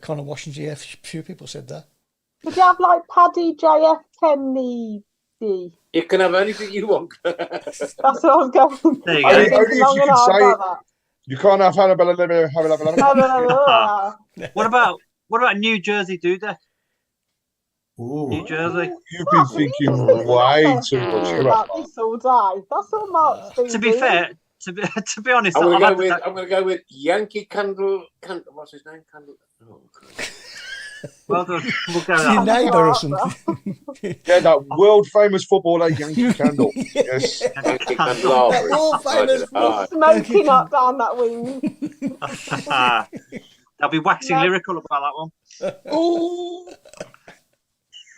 Connor Washington. A few people said that. Could you have like Paddy JF Kennedy? You can have anything you want. That's what I was going. There you Only go. if you can say it. You can't have Hannibal. What about New Jersey Dudek? New Jersey. You've been thinking way too much about this all day. That's all Mark's been To be fair, to be honest, I'm going to go with Yankee Candle. What's his name? Candle. Oh, well done. We'll go with Your that. neighbour or something. Yeah, that world famous footballer Yankee Candle. Yes. Yankee Candle. World famous smoking up down that wing. I'll be waxing lyrical about that one.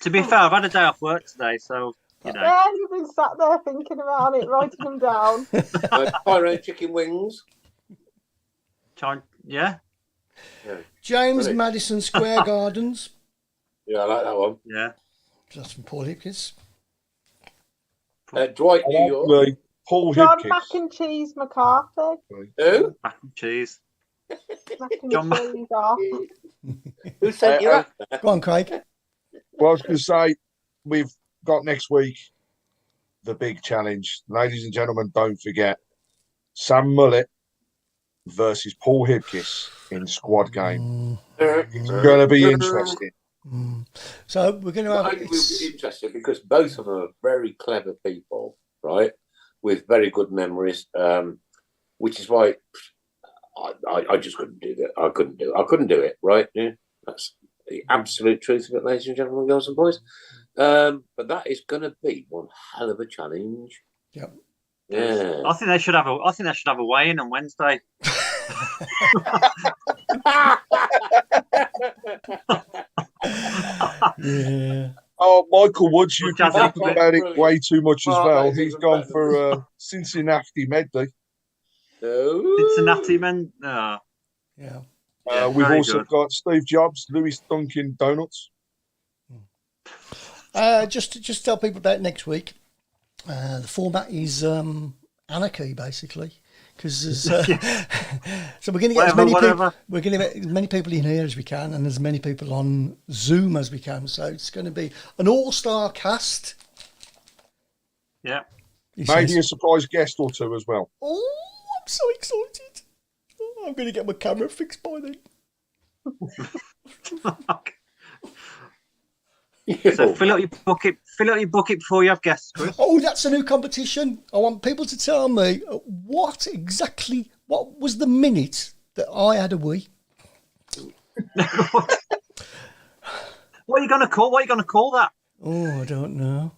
To be fair, I've had a day off work today, so you know. Yeah, you've been sat there thinking about it, writing them down. Pyro chicken wings. Yeah. James Madison Square Gardens. Yeah, I like that one. Yeah. That's from Paul Hipkins. Dwight New York. Paul John Hipkins. Mac and Cheese McCarthy. Who? Mac and cheese. Mac and John Cheese Arthur. Who sent you up? Go on, Craig. Well, I was going to say, we've got next week the big challenge. Ladies and gentlemen, don't forget Sam Mullet versus Paul Hipkiss in squad game. It's going to be interesting. So we're going to have. It will be interesting because both of them are very clever people, right? With very good memories, which is why I just couldn't do that. I couldn't do it, right? Yeah, that's the absolute truth of it, ladies and gentlemen, girls and boys. But that is going to be one hell of a challenge. Yep. Yeah. I think they should have a weigh-in on Wednesday. Yeah. Oh, Michael Woods, you've been Jazz talking about it way too much as well. mate, He's gone for Cincinnati midday. Cincinnati men. Yeah. We've very also good. got Steve Jobs, Louis Dunkin' Donuts. Just tell people about next week. The format is anarchy, basically, because so we're going to get as many people. We're going to get as many people in here as we can, and as many people on Zoom as we can. So it's going to be an all-star cast. Yeah. Maybe a surprise guest or two as well. Oh, I'm so excited! Oh, I'm going to get my camera fixed by then. So fill out your bucket before you have guests, Chris. Oh, that's a new competition. I want people to tell me what was the minute that I had a wee. What are you going to call that? Oh, I don't know.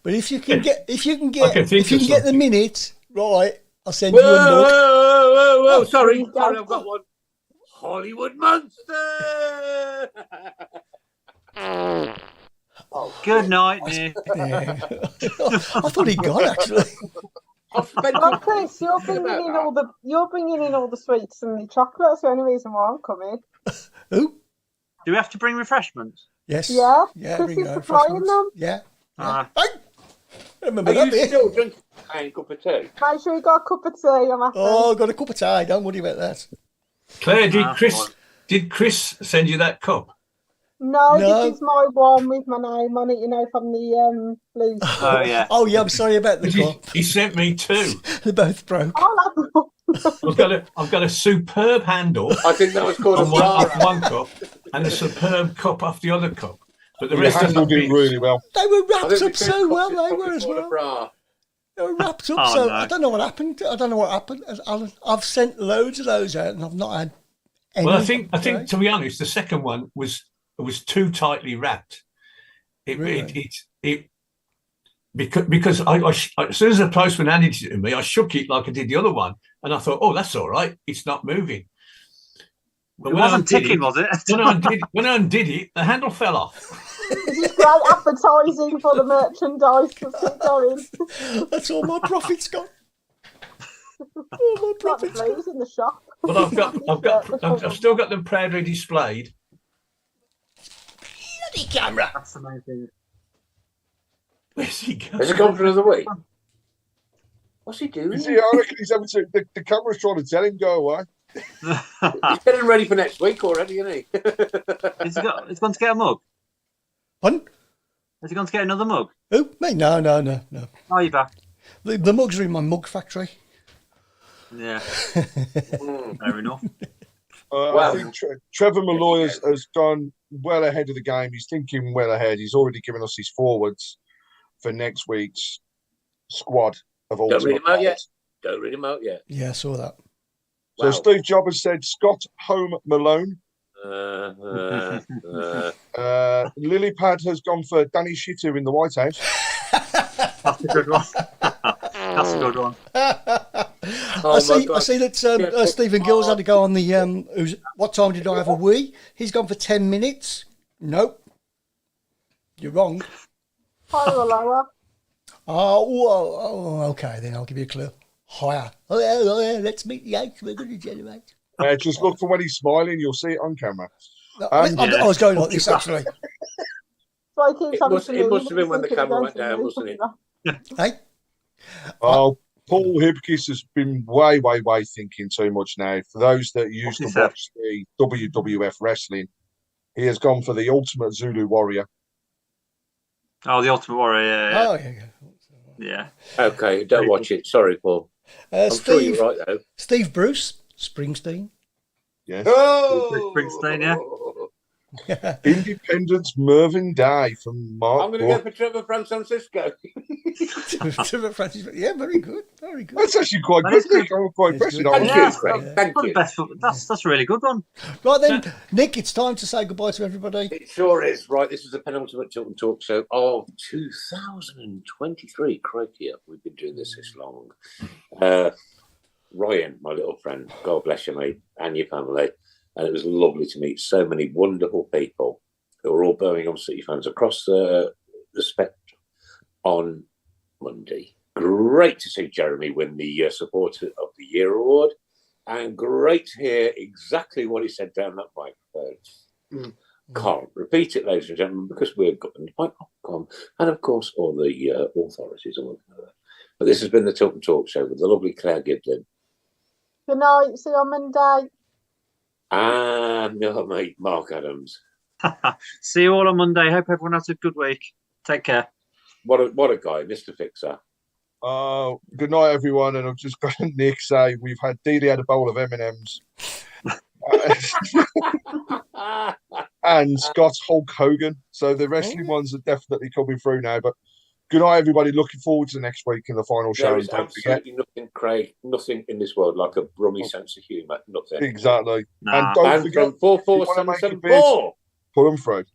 But if you can get the minute right, I'll send you a mug. Whoa! Sorry, I've got one. Hollywood Monster. Good night, Nick. Yeah. I thought he'd gone actually. Well, Chris, you're bringing in all the sweets and the chocolate. That's the only reason why I'm coming. Who? Do we have to bring refreshments? Yes. Yeah. Yeah. Chris is supplying them. Yeah. Ah. Hey! Remember Are that you bit? still drinking a cup of tea? Make sure you got a cup of tea. I'm after. Oh, got a cup of tea. Don't worry about that. Claire, did Chris send you that cup? No, this is my one with my name on it. You know, from the blues. Oh yeah. Oh yeah. I'm sorry about the cup. He sent me two. They're both broke. I've got a superb handle I think that was called a on one cup and a superb cup off the other cup. But the The rest of handle them did really well. They were I wrapped think up the so cup well. is They probably were as called a well. bra. They were wrapped up. Oh, So no. I don't know what happened. I've sent loads of those out, and I've not had any. Well, I think to be honest, the second one was too tightly wrapped. It because as soon as the postman handed it to me, I shook it like I did the other one, and I thought, oh, that's all right, it's not moving. But it wasn't ticking, was it? when I undid it, the handle fell off. This is great advertising for the merchandise. Let's keep going. That's all my profits got. All my profits got. In the shop. But I've still got them proudly displayed. Bloody camera. That's amazing. Where's he going? Has he gone for another week? What's he doing? I reckon he's having to. The camera's trying to tell him go away. He's getting ready for next week already, isn't he? He's gone to get a mug. Pardon? Has he gone to get another mug? Who? Me? No. Oh, you're back. The mugs are in my mug factory. Yeah. Fair enough. I think Trevor Malloy has gone well ahead of the game. He's thinking well ahead. He's already given us his forwards for next week's squad of all. Don't read him out yet. Yeah, I saw that. So wow. Steve Jobber said Scott Home Malone. Lilypad has gone for Danny Shitter in the White House. That's a good one. That's a good one. I see that Stephen Gill's had to go on the what time did I have a wee? He's gone for 10 minutes. Nope. You're wrong. Higher or lower? Oh, okay, then I'll give you a clue. Higher. Oh yeah, let's meet the eighth. We're going to generate. Just look for when he's smiling. You'll see it on camera. No, I was going like this, actually. It must have been when the camera went down, wasn't it? Hey? Oh, Paul Hibkis has been way thinking too much now. For those that used to watch the WWF wrestling, he has gone for the Ultimate Zulu Warrior. Oh, the Ultimate Warrior, yeah. Oh, yeah. Okay, don't watch it. Sorry, Paul. I'm sure you're right, though. Steve Bruce, Springsteen. Yes. Oh! Springsteen, yeah. Independence Mervyn Day from Mark. I'm going to go for Trevor Francisco. Trevor Francisco. Yeah, very good. That's actually quite good. I'm quite impressed. Thank you, Craig. Thank you. That's a really good one. Right then, Nick, it's time to say goodbye to everybody. It sure is. Right, this is the penultimate Tilton Talk Show of 2023. Crikey, we've been doing this long. Ryan, my little friend, God bless you, mate, and your family. And it was lovely to meet so many wonderful people who are all Birmingham City fans across the spectrum on Monday. Great to see Jeremy win the Supporter of the Year award, and great to hear exactly what he said down that microphone. Can't repeat it, ladies and gentlemen, because we've got the microphone and, of course, all the authorities are working on that. But this has been the Tilton Talk Show with the lovely Claire Giblin. Good night. See you on Monday. And mate, Mark Adams. See you all on Monday. Hope everyone has a good week. Take care. What a guy, Mr. Fixer. Good night, everyone. And I've just got Nick say we've had Dealey had a bowl of M&Ms. And Scott's Hulk Hogan. So the wrestling ones are definitely coming through now. But good night, everybody. Looking forward to next week in the final show. There is absolutely nothing, Craig, nothing in this world like a brummy sense of humour. Nothing. Exactly. Nah. And don't forget, 44774. Put them through.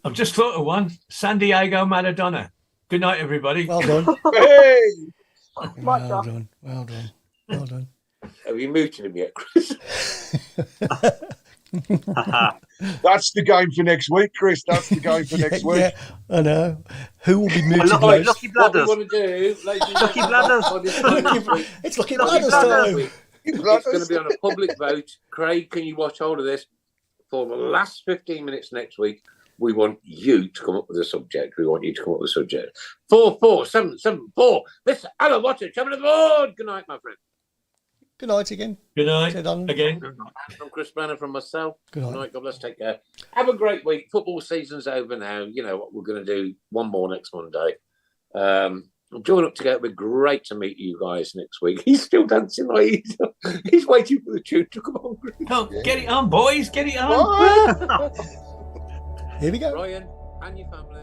I've just thought of one. San Diego Maradona. Good night, everybody. Well done. Hey! Well done. Have you muted him yet, Chris? That's the game for next week, Chris. That's the game for next week. Yeah, I know. Who will be muted most? Lucky Bladders. What we want to do, Lucky Bladders. It's Lucky Bladders time. It's going to be on a public vote. Craig, can you watch hold of this? For the last 15 minutes next week, we want you to come up with a subject. 44774. This is Alan Watson, Chairman of the Board. Good night, my friend. Good night again. Good night. Again. From Chris Browne, from myself. Good night. God bless. Take care. Have a great week. Football season's over now. You know what we're going to do. One more next Monday. Join up together. It'll be great to meet you guys next week. He's still dancing like he's waiting for the tune to come on. No, get it on, boys. Get it on. Here we go. Ryan and your family.